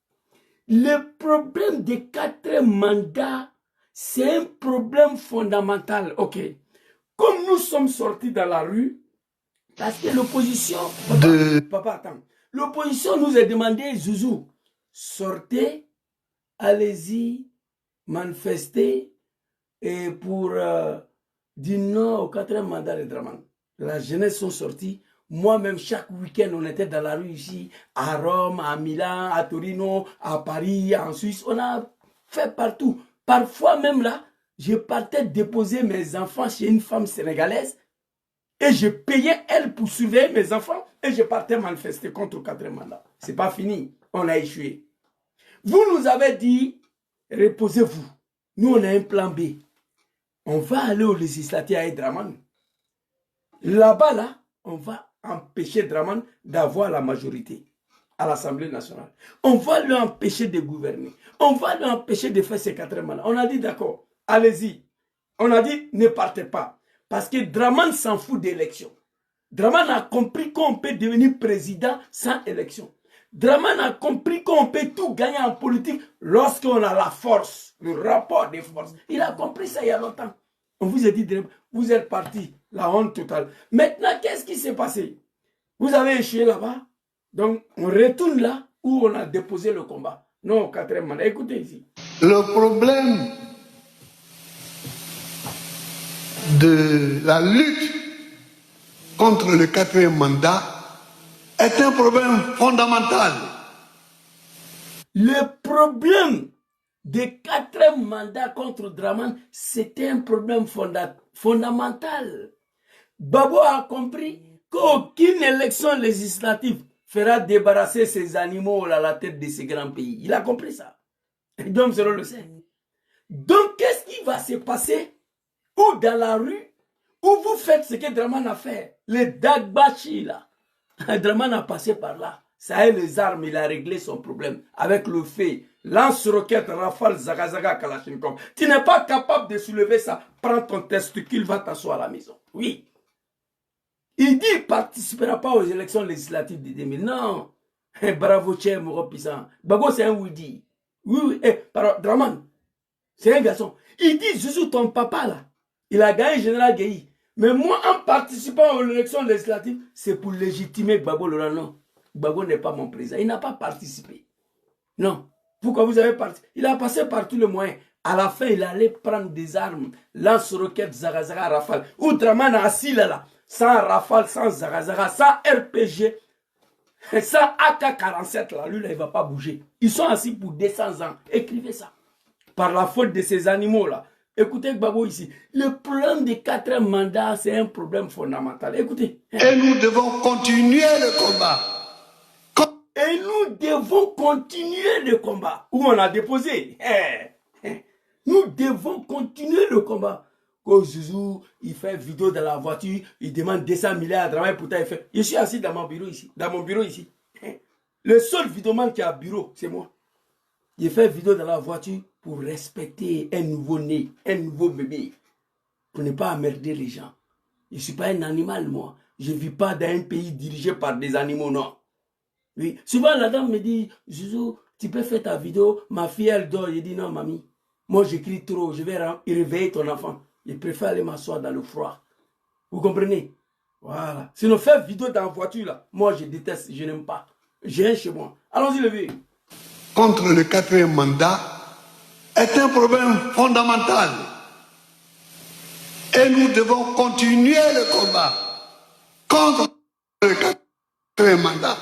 le problème des 4 mandats, c'est un problème fondamental. Ok. Comme nous sommes sortis dans la rue, parce que l'opposition... Papa, attends. L'opposition nous a demandé, Zouzou, sortez, allez-y, manifestez, et pour dire non au 4e mandat de Dramane. La jeunesse sont sortis. Moi-même, chaque week-end, on était dans la rue ici, à Rome, à Milan, à Torino, à Paris, en Suisse. On a fait partout. Parfois même là, je partais déposer mes enfants chez une femme sénégalaise et je payais elle pour surveiller mes enfants et je partais manifester contre le 4e mandat. C'est pas fini. On a échoué. Vous nous avez dit, reposez-vous. Nous, on a un plan B. On va aller au législatif avec Dramane. Là-bas, là, on va empêcher Dramane d'avoir la majorité à l'Assemblée nationale. On va lui empêcher de gouverner. On va lui empêcher de faire ses 4 mandats. On a dit d'accord, allez-y. On a dit ne partez pas. Parce que Dramane s'en fout d'élection. Dramane a compris qu'on peut devenir président sans élection. Dramane a compris qu'on peut tout gagner en politique lorsqu'on a la force, le rapport des forces. Il a compris ça il y a longtemps. On vous a dit, vous êtes parti, la honte totale. Maintenant, qu'est-ce qui s'est passé? Vous avez échoué là-bas. Donc, on retourne là où on a déposé le combat. Non, au 4e mandat. Écoutez ici. Le problème de la lutte contre le 4e mandat est un problème fondamental. Le problème des 4e mandats contre Dramane, c'était un problème fondamental. Gbagbo a compris qu'aucune élection législative fera débarrasser ces animaux à la tête de ces grands pays. Il a compris ça. Et donc, cela le sait. Donc, qu'est-ce qui va se passer? Ou dans la rue, où vous faites ce que Dramane a fait. Les Dagbachi, là. Dramane a passé par là. Ça a les armes, il a réglé son problème. Avec le fait, lance-roquette, rafale, zagazaga, kalachnikov. Tu n'es pas capable de soulever ça. Prends ton testicule, va t'asseoir à la maison. Oui. Il dit qu'il ne participera pas aux élections législatives de 2000. Non. Bravo, Tché, Mouropissant. Gbagbo, c'est un Woudi. Oui, oui. Dramane, c'est un garçon. Il dit, je suis ton papa, là. Il a gagné Général Guéhi. Mais moi, en participant aux élections législatives, c'est pour légitimer Gbagbo Laurent. Non. Gbagbo n'est pas mon président. Il n'a pas participé. Non. Pourquoi vous avez participé? Il a passé par tous les moyens. À la fin, il allait prendre des armes, lance-roquettes, zagazaga, rafale. Ou Dramane assis là, sans rafale, sans zagazaga, sans RPG. Ça, AK-47, là, lui, là, il ne va pas bouger. Ils sont assis pour 200 ans. Écrivez ça. Par la faute de ces animaux-là. Écoutez, Gbagbo, ici. Le problème des 4 mandats, c'est un problème fondamental. Écoutez. Et nous devons continuer le combat. Et nous devons continuer le combat. Où on a déposé. Nous devons continuer le combat. Quand Zouzou, il fait vidéo dans la voiture, il demande 200 milliards à travailler, pourtant il fait. Je suis assis dans mon bureau ici. Dans mon bureau ici. Le seul vidéoman qui a bureau, c'est moi. Il fait vidéo dans la voiture pour respecter un nouveau-né, un nouveau bébé. Pour ne pas emmerder les gens. Je ne suis pas un animal, moi. Je ne vis pas dans un pays dirigé par des animaux, non. Oui. Souvent, la dame me dit, Zouzou, tu peux faire ta vidéo, ma fille, elle dort. Je dis, non, mamie, moi, j'écris trop, je vais réveiller ton enfant. Je préfère aller m'asseoir dans le froid. Vous comprenez? Voilà. Sinon, faire vidéo dans la voiture, là, moi, je déteste, je n'aime pas. J'ai un chez moi. Allons-y, levez. Contre le 4e mandat est un problème fondamental. Et nous devons continuer le combat contre le 4e mandat.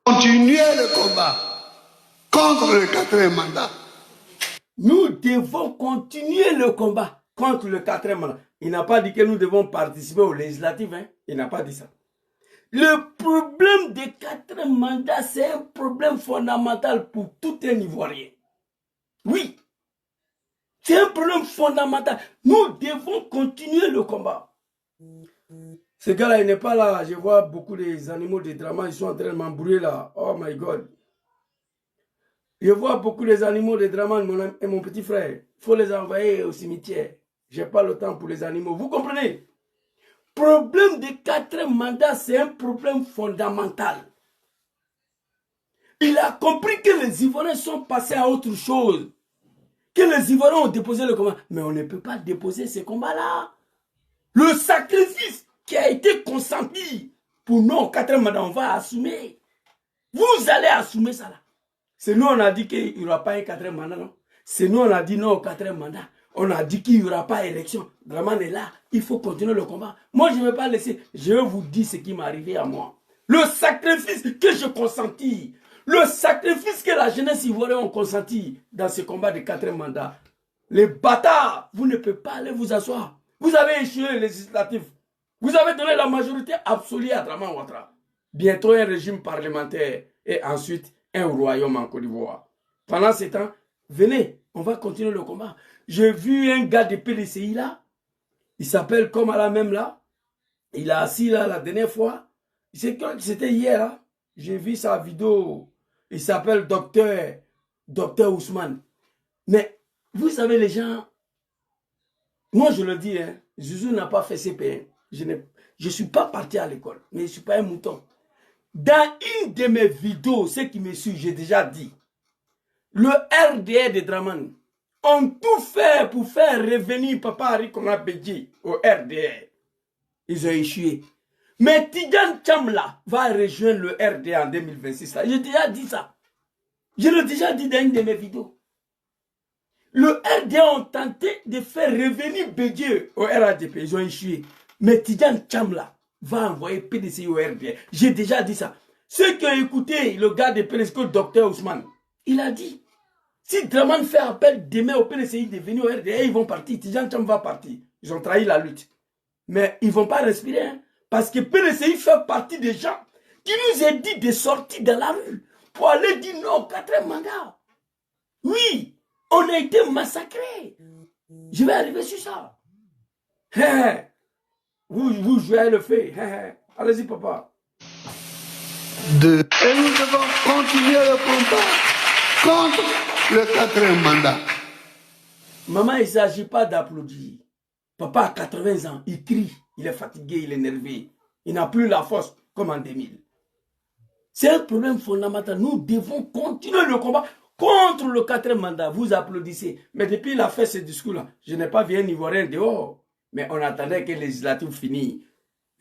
Continuer le combat contre le 4e mandat. Nous devons continuer le combat contre le 4e mandat. Il n'a pas dit que nous devons participer aux législatives. Hein? Il n'a pas dit ça. Le problème des 4 mandats, c'est un problème fondamental pour tout un Ivoirien. Oui. C'est un problème fondamental. Nous devons continuer le combat. Ce gars-là, il n'est pas là. Je vois beaucoup des animaux de drama, ils sont en train de m'embrouiller là. Oh my God. Je vois beaucoup des animaux de drama et mon petit frère. Il faut les envoyer au cimetière. Je n'ai pas le temps pour les animaux. Vous comprenez? Problème des 4 mandats, c'est un problème fondamental. Il a compris que les Ivoiriens sont passés à autre chose. Que les Ivoiriens ont déposé le combat. Mais on ne peut pas déposer ce combat-là. Le sacrifice qui a été consenti pour nous au 4e mandat, on va assumer. Vous allez assumer ça là. C'est nous, on a dit qu'il n'y aura pas un 4e mandat, non? C'est nous, on a dit non au 4e mandat. On a dit qu'il n'y aura pas élection. Draman est là. Il faut continuer le combat. Moi, je ne vais pas laisser. Je vais vous dire ce qui m'est arrivé à moi. Le sacrifice que je consentis. Le sacrifice que la jeunesse ivoirienne a consenti dans ce combat de 4e mandat. Les bâtards, vous ne pouvez pas aller vous asseoir. Vous avez échoué les législatifs. Vous avez donné la majorité absolue à Draman Ouattara. Bientôt un régime parlementaire et ensuite un royaume en Côte d'Ivoire. Pendant ce temps, venez, on va continuer le combat. J'ai vu un gars de PDCI là. Il s'appelle comme à la même là. Il a assis là la dernière fois. C'était hier là. J'ai vu sa vidéo. Il s'appelle Docteur Ousmane. Mais vous savez les gens. Moi je le dis, hein, Zouzou n'a pas fait CP1. Je ne suis pas parti à l'école. Mais je ne suis pas un mouton. Dans une de mes vidéos, ce qui me suit, j'ai déjà dit. Le RDR de Draman ont tout fait pour faire revenir Papa Arikona Bédji au RDR. Ils ont échoué. Mais Tidjane Tchamla va rejoindre le RDR en 2026. J'ai déjà dit ça. Je l'ai déjà dit dans une de mes vidéos. Le RDR ont tenté de faire revenir Bédji au RADP. Ils ont échoué. Mais Tidjane Tchamla va envoyer PDC au RDR. J'ai déjà dit ça. Ceux qui ont écouté le gars de PDC, le docteur Ousmane, il a dit. Si Draman fait appel demain au PDCI de venir au RDA, ils vont partir. Tidjane Tcham va partir. Ils ont trahi la lutte. Mais ils ne vont pas respirer. Hein, parce que PDCI fait partie des gens qui nous ont dit de sortir dans la rue pour aller dire non au 4e mandat. Oui, on a été massacrés. Je vais arriver sur ça. Vous jouez le fait. Allez-y, papa. Et nous devons continuer le combat contre le 4e mandat. Maman, il ne s'agit pas d'applaudir. Papa a 80 ans, il crie, il est fatigué, il est énervé. Il n'a plus la force comme en 2000. C'est un problème fondamental. Nous devons continuer le combat contre le 4e mandat. Vous applaudissez. Mais depuis qu'il a fait ce discours-là, je n'ai pas vu un Ivoirien dehors. Mais on attendait que les législatives finissent.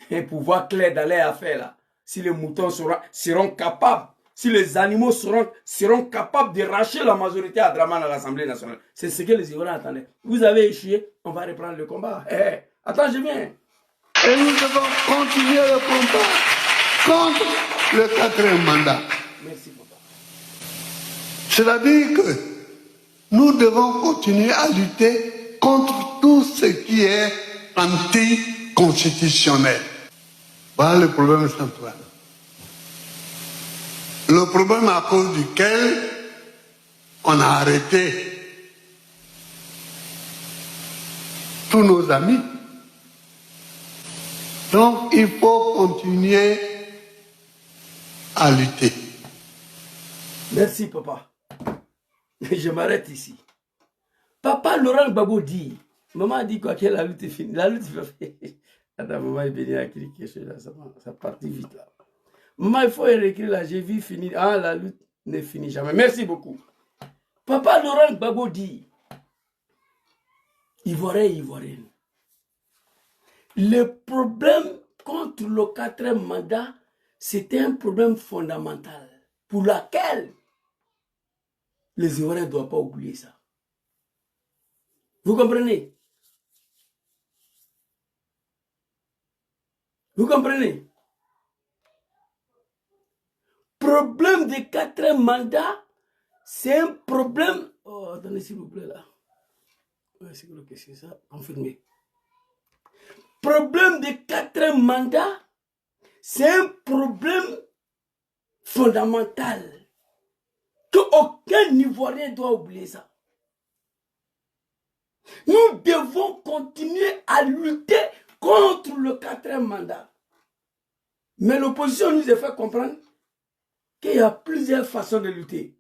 Et pour voir clair dans les affaires là. Si les moutons seront capables, si les animaux seront capables de racher la majorité à Draman à l'Assemblée nationale. C'est ce que les Ivoiriens attendaient. Vous avez échoué, on va reprendre le combat. Attends, je viens. Et nous devons continuer le combat contre le quatrième mandat. Merci, papa. C'est-à-dire que nous devons continuer à lutter contre tout ce qui est anticonstitutionnel. Voilà le problème central. Le problème à cause duquel on a arrêté tous nos amis. Donc il faut continuer à lutter. Merci, papa. Je m'arrête ici. Papa Laurent Gbagbo dit, maman a dit quoi que la lutte est finie. La lutte est finie. Attends, maman est venue à écrire quelque chose là, ça partit vite là. Maman, il faut écrire là, j'ai vu finir. Ah, la lutte ne finit jamais. Merci beaucoup. Papa Laurent Gbagbo dit, Ivoirien, Ivoirienne, le problème contre le quatrième mandat, c'était un problème fondamental pour lequel les Ivoiriens ne doivent pas oublier ça. Vous comprenez? Vous comprenez? Problème des quatrième mandats, c'est un problème... Oh, attendez s'il vous plaît là. C'est que c'est ça, confirmé. Problème des quatrième mandats, c'est un problème fondamental. Qu'aucun Ivoirien doit oublier ça. Nous devons continuer à lutter contre le quatrième mandat. Mais l'opposition nous a fait comprendre qu'il y a plusieurs façons de lutter.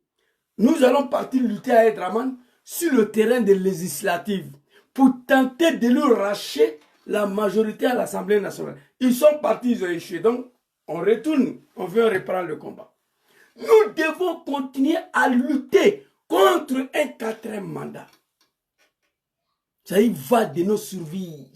Nous allons partir lutter à Aït-Draman sur le terrain des législatives pour tenter de nous racheter la majorité à l'Assemblée nationale. Ils sont partis, ils ont échoué. Donc, on retourne, on vient reprendre le combat. Nous devons continuer à lutter contre un quatrième mandat. Ça y va de nos survies.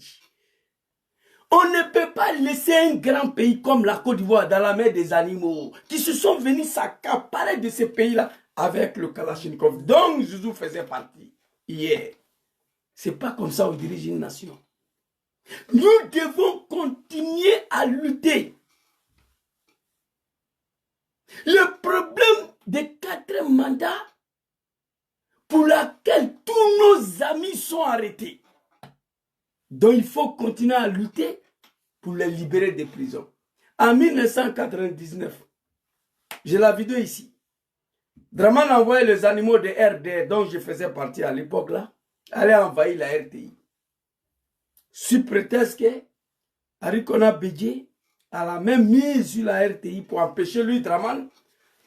On ne peut pas laisser un grand pays comme la Côte d'Ivoire dans la mer des animaux qui se sont venus s'accaparer de ces pays-là avec le Kalachnikov dont Zouzou faisait partie hier. C'est pas comme ça qu'on dirige une nation. Nous devons continuer à lutter. Le problème des quatrième mandats pour lequel tous nos amis sont arrêtés. Donc il faut continuer à lutter pour les libérer des prisons. En 1999, j'ai la vidéo ici. Draman a envoyé les animaux de RD dont je faisais partie à l'époque là, aller envahir la RTI. Sous prétexte que Arikona Bédié a la même mise sur la RTI pour empêcher lui, Draman,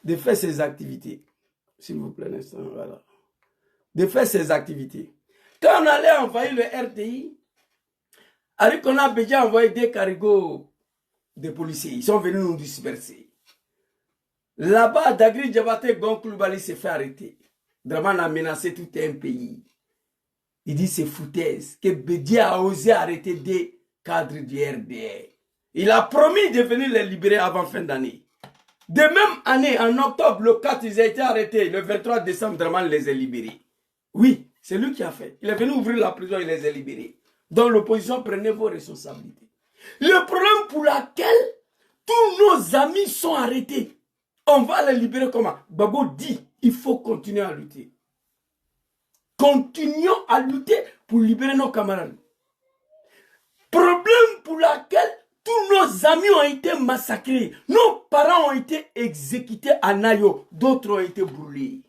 de faire ses activités. S'il vous plaît, un instant, voilà. De faire ses activités. Quand on allait envahir le RTI, Arikona Bédié a envoyé des carigots de policiers. Ils sont venus nous disperser. Là-bas, Dagri Diabaté Gonkouloubali s'est fait arrêter. Draman a menacé tout un pays. Il dit c'est foutaise que Bédié a osé arrêter des cadres du RDR. Il a promis de venir les libérer avant fin d'année. De même année, en octobre, le 4, ils ont été arrêtés. Le 23 décembre, Draman les a libérés. Oui, c'est lui qui a fait. Il est venu ouvrir la prison, il les a libérés. Donc l'opposition, prenez vos responsabilités. Le problème pour lequel tous nos amis sont arrêtés, on va les libérer comment? Gbagbo dit, il faut continuer à lutter. Continuons à lutter pour libérer nos camarades. Problème pour lequel tous nos amis ont été massacrés. Nos parents ont été exécutés à Nayo. D'autres ont été brûlés.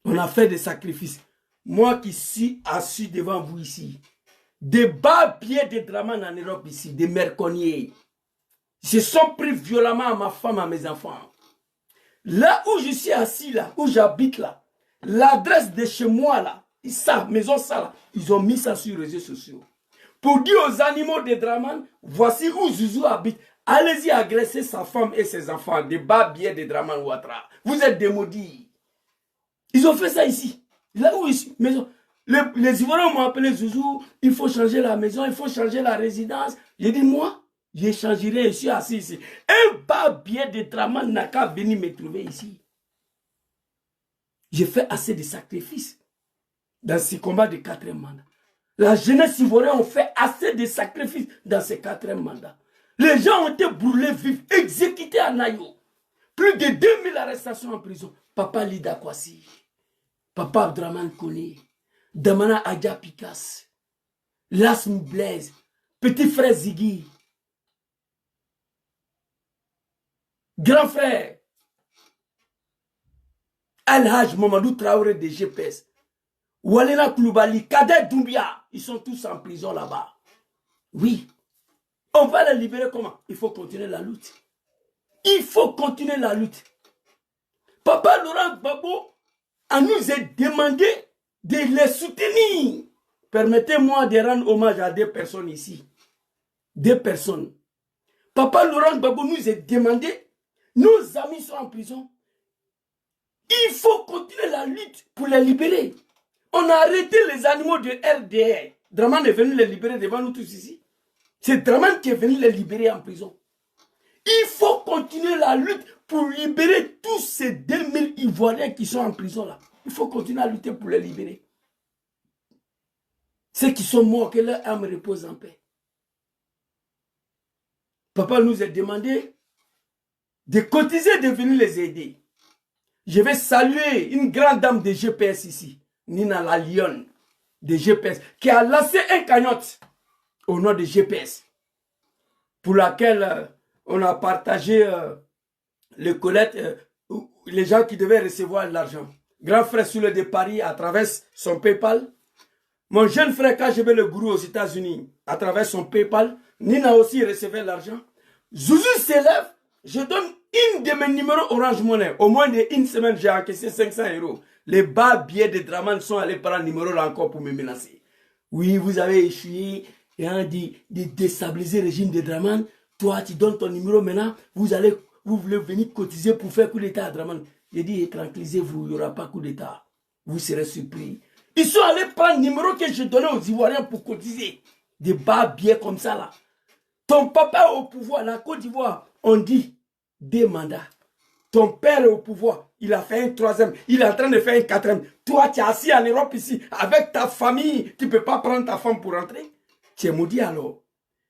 On a fait des sacrifices. Moi qui suis assis devant vous ici, des bas-pieds de Draman en Europe ici, des merconniers, ils se sont pris violemment à ma femme, à mes enfants. Là où je suis assis, là, où j'habite là, l'adresse de chez moi là, ça, maison ça là, ils ont mis ça sur les réseaux sociaux. Pour dire aux animaux de Draman, voici où Zouzou habite. Allez-y agresser sa femme et ses enfants, des bas-pieds de Draman Ouattara. Vous êtes des maudits. Ils ont fait ça ici. Là où ici, maison. Les Ivoiriens m'ont appelé Zouzou, il faut changer la maison, il faut changer la résidence. J'ai dit, moi, je changerai, je suis assis ici. Un bas-pied de Draman n'a qu'à venir me trouver ici. J'ai fait assez de sacrifices dans ces combats de quatrième mandat. La jeunesse ivoirienne a fait assez de sacrifices dans ces quatrième mandats. Les gens ont été brûlés vifs, exécutés à Nayo. Plus de 2000 arrestations en prison. Papa Lida Kwasi, Papa Abdraman Kone, Damana Adja Pikas, Lasmi Blaise, petit frère Ziggy, grand frère Al-Haj Mamadou Traoré de GPS, Walena Koulibaly, Kader Doumbia, ils sont tous en prison là-bas. Oui. On va les libérer comment? Il faut continuer la lutte. Il faut continuer la lutte. Papa Laurent Gbagbo a nous demandé de les soutenir. Permettez-moi de rendre hommage à deux personnes ici. Deux personnes. Papa Laurent Gbagbo nous a demandé, nos amis sont en prison. Il faut continuer la lutte pour les libérer. On a arrêté les animaux de RDR. Draman est venu les libérer devant nous tous ici. C'est Draman qui est venu les libérer en prison. Il faut continuer la lutte pour libérer tous ces 2000 Ivoiriens qui sont en prison là. Il faut continuer à lutter pour les libérer. Ceux qui sont morts, que leur âme repose en paix. Papa nous a demandé de cotiser, de venir les aider. Je vais saluer une grande dame de GPS ici, Nina la Lionne de GPS, qui a lancé un cagnotte au nom de GPS, pour laquelle on a partagé les collectes, les gens qui devaient recevoir l'argent. Grand frère Soule de Paris à travers son PayPal. Mon jeune frère KGB le Gourou aux États-Unis à travers son PayPal. Nina aussi recevait l'argent. Zouzou s'élève. Je donne une de mes numéros Orange Money. Au moins d'une semaine, j'ai encaissé 500 €. Les bas billets de Draman sont allés prendre un numéro là encore pour me menacer. Oui, vous avez échoué de déstabiliser le régime de Draman. Toi, tu donnes ton numéro maintenant. Vous voulez venir cotiser pour faire coup d'état à Draman. J'ai dit, tranquillisez-vous, il n'y aura pas coup d'état. Vous serez surpris. Ils sont allés prendre le numéro que je donnais aux Ivoiriens pour cotiser. Des bas billets comme ça là. Ton papa est au pouvoir, la Côte d'Ivoire, on dit des mandats. Ton père est au pouvoir, il a fait un troisième, il est en train de faire un quatrième. Toi, tu es assis en Europe ici, avec ta famille, tu ne peux pas prendre ta femme pour rentrer. Tu es maudit alors.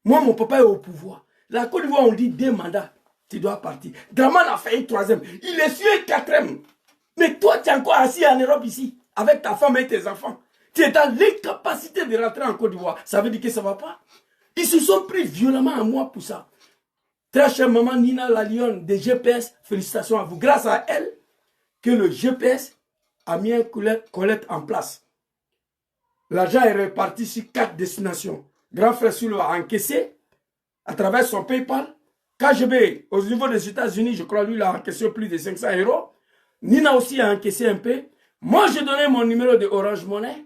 Moi, mon papa est au pouvoir. La Côte d'Ivoire, on dit des mandats, tu dois partir. Draman a fait un troisième, il est sur un quatrième. Mais toi, tu es encore assis en Europe ici, avec ta femme et tes enfants. Tu es dans l'incapacité de rentrer en Côte d'Ivoire. Ça veut dire que ça ne va pas. Ils se sont pris violemment à moi pour ça. Très chère maman Nina la Lionne de GPS, félicitations à vous. Grâce à elle, que le GPS a mis un collecte en place. L'argent est réparti sur 4 destinations. Grand frère Soulou a encaissé à travers son PayPal. KGB, au niveau des États-Unis, je crois lui, il a encaissé plus de 500 €. Nina aussi a encaissé un peu. Moi, j'ai donné mon numéro de Orange Money.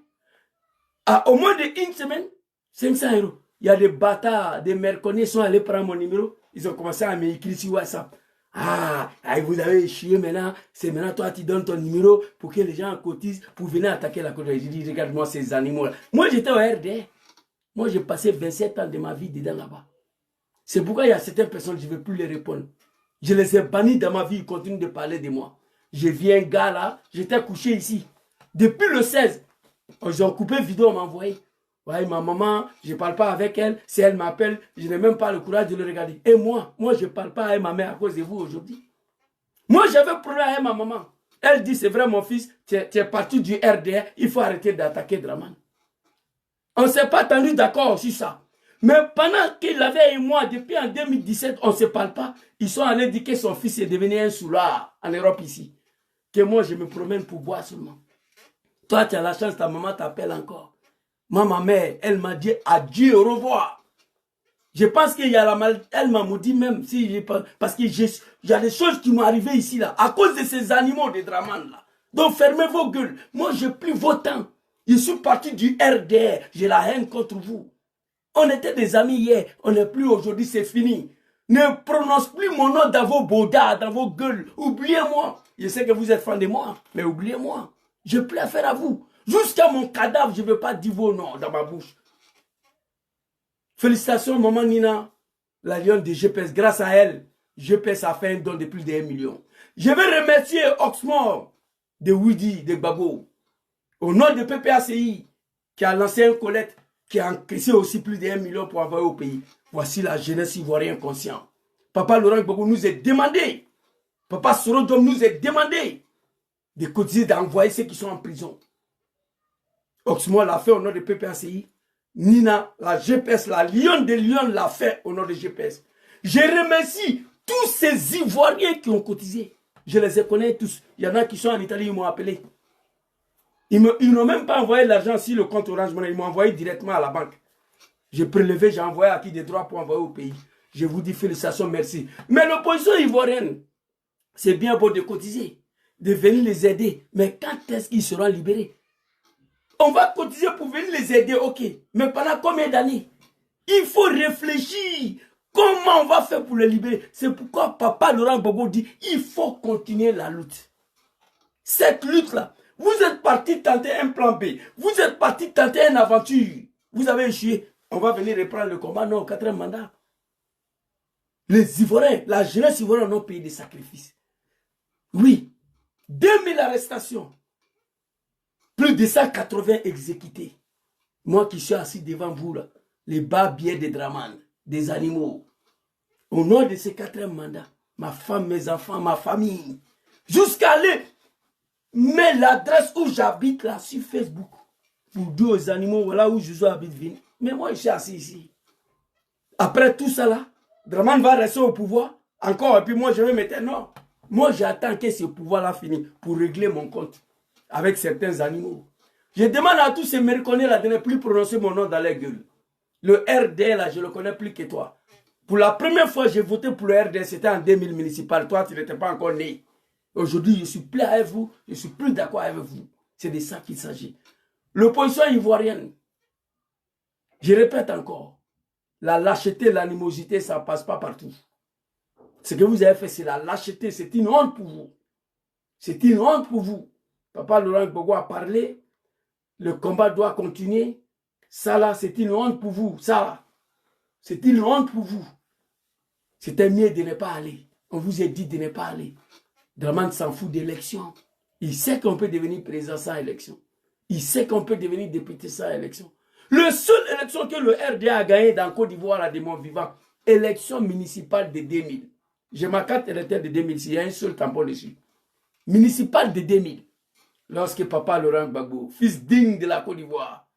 Au moins d'une semaine, 500 €. Il y a des bâtards, des mercenaires sont allés prendre mon numéro. Ils ont commencé à m'écrire sur WhatsApp. Ah, vous avez échoué maintenant. C'est maintenant toi tu donnes ton numéro pour que les gens cotisent pour venir attaquer la Côte d'Ivoire. Je dis, regarde-moi ces animaux-là. Moi, j'étais au RD. Moi, j'ai passé 27 ans de ma vie dedans là-bas. C'est pourquoi il y a certaines personnes, je ne vais plus les répondre. Je les ai bannis dans ma vie, ils continuent de parler de moi. Je viens un gars là, j'étais couché ici. Depuis le 16, ils ont coupé vidéo, on m'a envoyé. Ouais, ma maman, je ne parle pas avec elle. Si elle m'appelle, je n'ai même pas le courage de le regarder. Et moi je ne parle pas avec ma mère à cause de vous aujourd'hui. Moi, j'avais problème avec ma maman. Elle dit, c'est vrai mon fils, tu es parti du RDR, il faut arrêter d'attaquer Draman. On ne s'est pas tendu d'accord sur ça. Mais pendant qu'il avait et moi, depuis en 2017, on ne se parle pas. Ils sont allés dire que son fils est devenu un soulard en Europe ici. Que moi, je me promène pour boire seulement. Toi, tu as la chance, ta maman t'appelle encore. Ma mère, elle m'a dit adieu, au revoir. Je pense qu'il y a la maladie. Elle m'a maudit même. Parce qu'il y a des choses qui m'ont arrivé ici, là. À cause de ces animaux de Draman, là. Donc, fermez vos gueules. Moi, j'ai plus vos temps. Je suis parti du RDR. J'ai la haine contre vous. On était des amis hier. On n'est plus aujourd'hui, c'est fini. Ne prononce plus mon nom dans vos baudards, dans vos gueules. Oubliez-moi. Je sais que vous êtes fan de moi, mais oubliez-moi. Je n'ai plus affaire à vous. Jusqu'à mon cadavre, je ne veux pas dire vos noms dans ma bouche. Félicitations, maman Nina, la lionne de GPS. Grâce à elle, GPS a fait un don de plus de 1 million. Je vais remercier Oxmore de Woody, de Gbagbo, au nom de PPACI, qui a lancé un collecte qui a encaissé aussi plus d'1 million pour envoyer au pays. Voici la jeunesse ivoirienne consciente. Papa Laurent Gbagbo nous a demandé, Papa Soro Diom nous a demandé de cotiser, d'envoyer ceux qui sont en prison. Oxmo l'a fait au nom de PPACI. Nina, la GPS, la Lion de Lyon l'a fait au nom de GPS. Je remercie tous ces Ivoiriens qui ont cotisé. Je les connais tous. Il y en a qui sont en Italie, ils m'ont appelé. Ils n'ont même pas envoyé l'argent sur le compte Orange Money. Ils m'ont envoyé directement à la banque. J'ai prélevé, j'ai envoyé à qui des droits pour envoyer au pays. Je vous dis félicitations, merci. Mais l'opposition ivoirienne, c'est bien beau de cotiser, de venir les aider. Mais quand est-ce qu'ils seront libérés? On va cotiser pour venir les aider, ok. Mais pendant combien d'années? Il faut réfléchir. Comment on va faire pour les libérer? C'est pourquoi Papa Laurent Gbagbo dit, il faut continuer la lutte. Cette lutte-là, vous êtes parti tenter un plan B. Vous êtes parti tenter une aventure. Vous avez échoué. On va venir reprendre le combat. Non, 4e mandat. Les Ivoiriens, la jeunesse ivoirienne ont payé des sacrifices. Oui. 2000 arrestations. Plus de 180 exécutés. Moi qui suis assis devant vous, là, les bas-biais des Draman, des animaux. Au nom de ces 4e mandats, ma femme, mes enfants, ma famille, jusqu'à aller mettre l'adresse où j'habite là sur Facebook. Pour dire aux animaux, voilà où je habite. Mais moi, je suis assis ici. Après tout ça là, Draman va rester au pouvoir. Encore, et puis moi, je vais mettre non. Moi, j'attends que ce pouvoir-là finisse pour régler mon compte avec certains animaux. Je demande à tous ces méreconnaissants là de ne plus prononcer mon nom dans les gueules. Le RD là, je ne le connais plus que toi. Pour la première fois, j'ai voté pour le RD, c'était en 2000 municipal. Toi, tu n'étais pas encore né. Aujourd'hui, je suis plus avec vous, je suis plus d'accord avec vous. C'est de ça qu'il s'agit. L'opposition ivoirienne, je répète encore, la lâcheté, l'animosité, ça ne passe pas partout. Ce que vous avez fait, c'est la lâcheté, c'est une honte pour vous. C'est une honte pour vous. Papa Laurent Gbagbo a parlé, le combat doit continuer. Ça là, c'est une honte pour vous. Ça là, c'est une honte pour vous. C'était mieux de ne pas aller. On vous a dit de ne pas aller. Draman s'en fout d'élection. Il sait qu'on peut devenir président sans élection. Il sait qu'on peut devenir député sans élection. La seule élection que le RDA a gagnée dans Côte d'Ivoire, de mon vivant, élection municipale de 2000. J'ai ma carte électorale de 2000, il y a un seul tampon dessus. Municipale de 2000. Lorsque Papa Laurent Gbagbo, fils digne de la Côte d'Ivoire,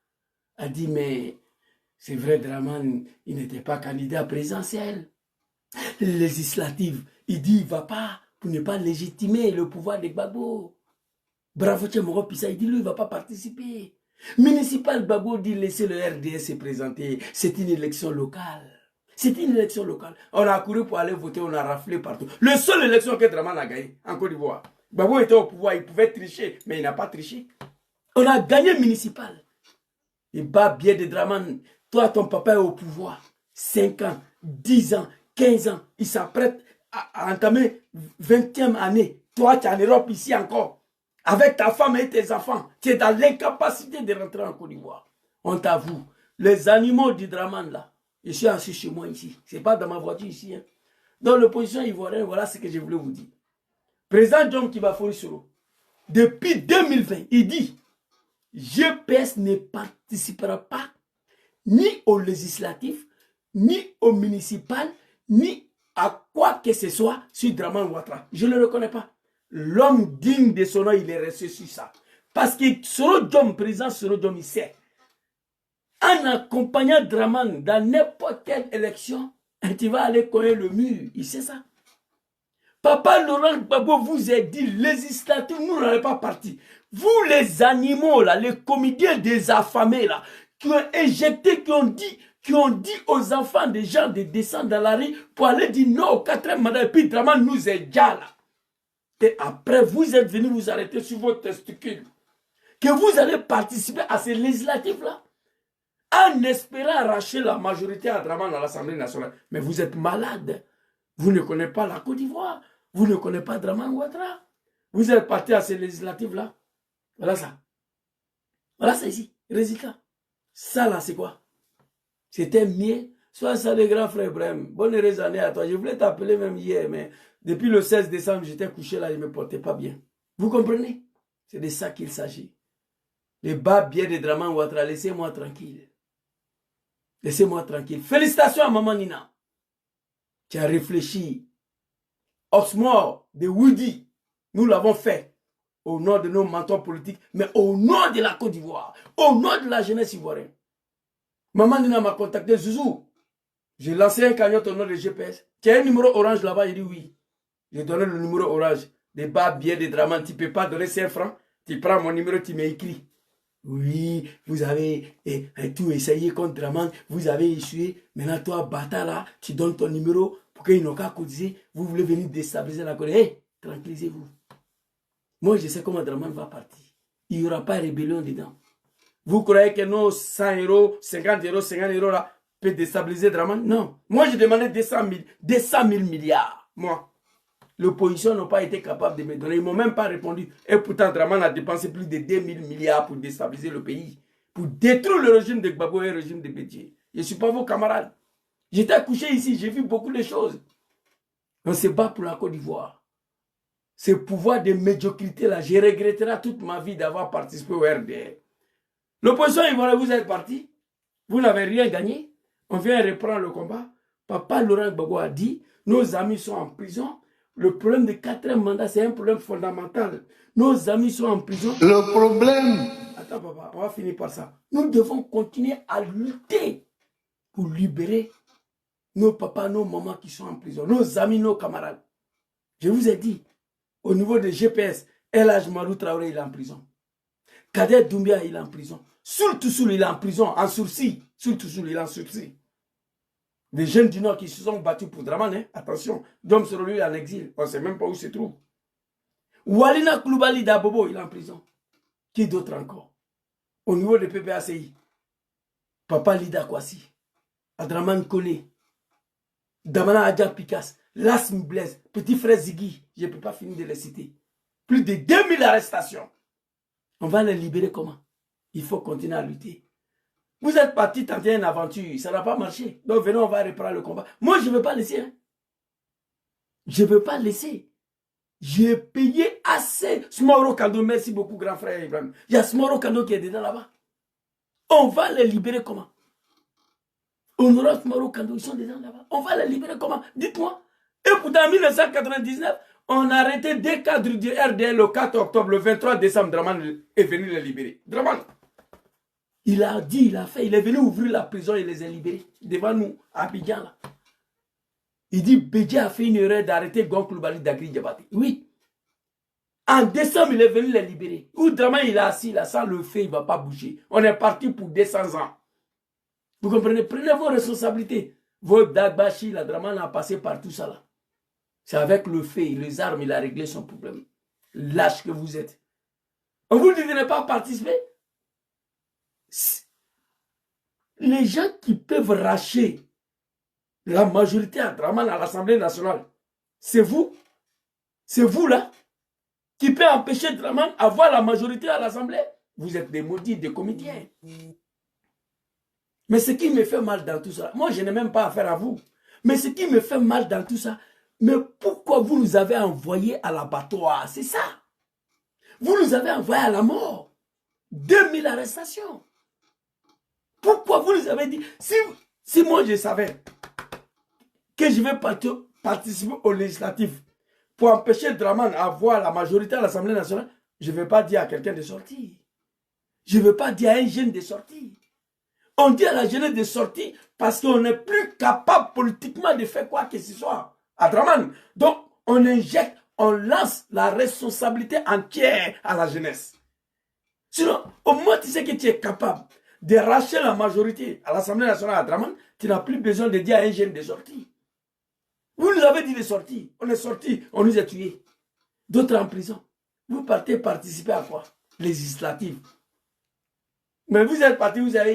a dit, mais c'est vrai, Draman, il n'était pas candidat présidentiel. Législative, il dit, il ne va pas pour ne pas légitimer le pouvoir de Gbagbo. Bravo Tchemoro Pissa, il dit, lui, il ne va pas participer. Municipal Gbagbo dit, laissez le RDS se présenter. C'est une élection locale. C'est une élection locale. On a couru pour aller voter, on a raflé partout. La seule élection que Draman a gagnée en Côte d'Ivoire. Gbagbo était au pouvoir, il pouvait tricher, mais il n'a pas triché. On a gagné municipal. Il bat bien de Draman. Toi, ton papa est au pouvoir. 5 ans, 10 ans, 15 ans. Il s'apprête à entamer 20e année. Toi, tu es en Europe ici encore. Avec ta femme et tes enfants. Tu es dans l'incapacité de rentrer en Côte d'Ivoire. On t'avoue. Les animaux du Draman là. Je suis assis chez moi ici. Ce n'est pas dans ma voiture ici. Hein. Dans l'opposition ivoirienne, voilà ce que je voulais vous dire. Président John Kibafori Soro, depuis 2020, il dit GPS ne participera pas ni au législatif, ni au municipal, ni à quoi que ce soit sur Draman Ouattara. Je ne le reconnais pas. L'homme digne de son nom, il est resté sur ça. Parce que Soro Diom, président Soro Diom, il sait. En accompagnant Draman dans n'importe quelle élection, tu vas aller cogner le mur. Il sait ça. Papa Laurent Gbagbo vous a dit, législatif, nous n'allons pas partir. Vous les animaux, là, les comédiens des affamés, là, qui ont éjecté, qui ont dit aux enfants des gens de descendre dans la rue pour aller dire non au 4e mandat. Et puis Draman nous est déjà là. Et après, vous êtes venus vous arrêter sur vos testicules. Que vous allez participer à ces législatifs-là en espérant arracher la majorité à Draman dans l'Assemblée nationale. Mais vous êtes malade. Vous ne connaissez pas la Côte d'Ivoire. Vous ne connaissez pas Draman Ouattara. Vous êtes parti à ces législatives-là. Voilà ça. Voilà ça ici. Résultat. Ça là, c'est quoi? C'était mieux. Soit ça, les grands frères Ibrahim. Bonne heureuse année à toi. Je voulais t'appeler même hier, mais depuis le 16 décembre, j'étais couché là, je ne me portais pas bien. Vous comprenez? C'est de ça qu'il s'agit. Les bas biais de Draman Ouattara, laissez-moi tranquille. Laissez-moi tranquille. Félicitations à Maman Nina. Tu as réfléchi. Oxmoor de Woody, nous l'avons fait au nom de nos mentors politiques, mais au nom de la Côte d'Ivoire, au nom de la jeunesse ivoirienne. Maman Nina m'a contacté, Zouzou. J'ai lancé un cagnotte au nom de GPS. Tu as un numéro orange là-bas? Il dit oui. J'ai donné le numéro orange. Des bas billets de Draman. Tu ne peux pas donner 5 francs. Tu prends mon numéro, tu m'écris. Oui, vous avez tout essayé contre Draman. Vous avez échoué. Maintenant, toi, bâtard là, tu donnes ton numéro pour qu'ils n'ont qu'à cotiser. Vous voulez venir déstabiliser la Côte. Hé, tranquillisez-vous. Moi, je sais comment Draman va partir. Il n'y aura pas de rébellion dedans. Vous croyez que nos 100 euros, 50 euros, 50 euros là, peut déstabiliser Draman? Non. Moi, je demandais 200 000 milliards. Moi. L'opposition n'a pas été capable de me donner. Ils ne m'ont même pas répondu. Et pourtant, Draman a dépensé plus de 2 000 milliards pour déstabiliser le pays. Pour détruire le régime de Gbagbo et le régime de Bédié. Je ne suis pas vos camarades. J'étais couché ici, j'ai vu beaucoup de choses. On se bat pour la Côte d'Ivoire. Ce pouvoir de médiocrité là, je regretterai toute ma vie d'avoir participé au RDR. L'opposition ivoirienne, vous êtes parti. Vous n'avez rien gagné. On vient reprendre le combat. Papa Laurent Gbagbo a dit, nos amis sont en prison. Le problème de 4e mandat, c'est un problème fondamental. Nos amis sont en prison. Le problème. Attends, papa, on va finir par ça. Nous devons continuer à lutter pour libérer nos papas, nos mamans qui sont en prison, nos amis, nos camarades. Je vous ai dit, au niveau de GPS, El Hadj Malou Traoré, il est en prison. Kader Doumbia, il est en prison. Soul Toussoul, il est en prison, en sursis. Soul Toussoul, il est en sursis. Des jeunes du Nord qui se sont battus pour Draman, hein? Attention, Dom Sorolu est en exil, on ne sait même pas où il se trouve. Walina Koulibaly d'Abobo, il est en prison. Qui d'autre encore? Au niveau de PPACI, Papa Lida Kwasi, Adraman Kone, Damana Adja Pikas, Lasmi Blaise, petit frère Ziggy, je ne peux pas finir de les citer. Plus de 2000 arrestations. On va les libérer comment? Il faut continuer à lutter. Vous êtes parti tenter une aventure, ça n'a pas marché. Donc venons, on va reprendre le combat. Moi, je ne veux pas laisser. Hein. Je ne veux pas laisser. J'ai payé assez. Smoro Kando, merci beaucoup, grand frère Ibrahim. Il y a Smoro Kando qui est dedans là-bas. On va les libérer comment? On aura Smoro Kando, ils sont dedans là-bas. On va les libérer comment? Dites-moi. Et pourtant, en 1999, on a arrêté des cadres du RDL le 4 octobre, le 23 décembre, Draman est venu les libérer. Draman. Il a dit, il a fait, il est venu ouvrir la prison et les a libérés. Devant nous, à Abidjan là. Il dit, Bédié a fait une erreur d'arrêter Gon Koulibaly d'Agri Diabaté. Oui. En décembre, il est venu les libérer. Où Draman, il est assis là, sans le fait, il ne va pas bouger. On est parti pour 200 ans. Vous comprenez? Prenez vos responsabilités. Votre Dagbashi, la Draman a passé par tout ça là. C'est avec le fait, les armes, il a réglé son problème. Lâche que vous êtes. On vous dit de ne pas participer. Les gens qui peuvent racher la majorité à Draman à l'Assemblée nationale, c'est vous là, qui peut empêcher Draman d'avoir la majorité à l'Assemblée. Vous êtes des maudits, des comédiens. Mais ce qui me fait mal dans tout ça, moi je n'ai même pas affaire à vous, mais ce qui me fait mal dans tout ça, mais pourquoi vous nous avez envoyés à l'abattoir? C'est ça. Vous nous avez envoyés à la mort. 2000 arrestations. Pourquoi vous nous avez dit, si moi je savais que je vais participer aux législatives pour empêcher Draman d'avoir la majorité à l'Assemblée nationale, je ne vais pas dire à quelqu'un de sortir. Je ne vais pas dire à un jeune de sortir. On dit à la jeunesse de sortir parce qu'on n'est plus capable politiquement de faire quoi que ce soit à Draman. Donc, on injecte, on lance la responsabilité entière à la jeunesse. Sinon, au moins tu sais que tu es capable de racheter la majorité à l'Assemblée nationale à Draman, tu n'as plus besoin de dire à un jeune de sortir. Vous nous avez dit de sortir. On est sortis, on nous a tués. D'autres en prison. Vous partez participer à quoi? Législative. Mais vous êtes partis, vous avez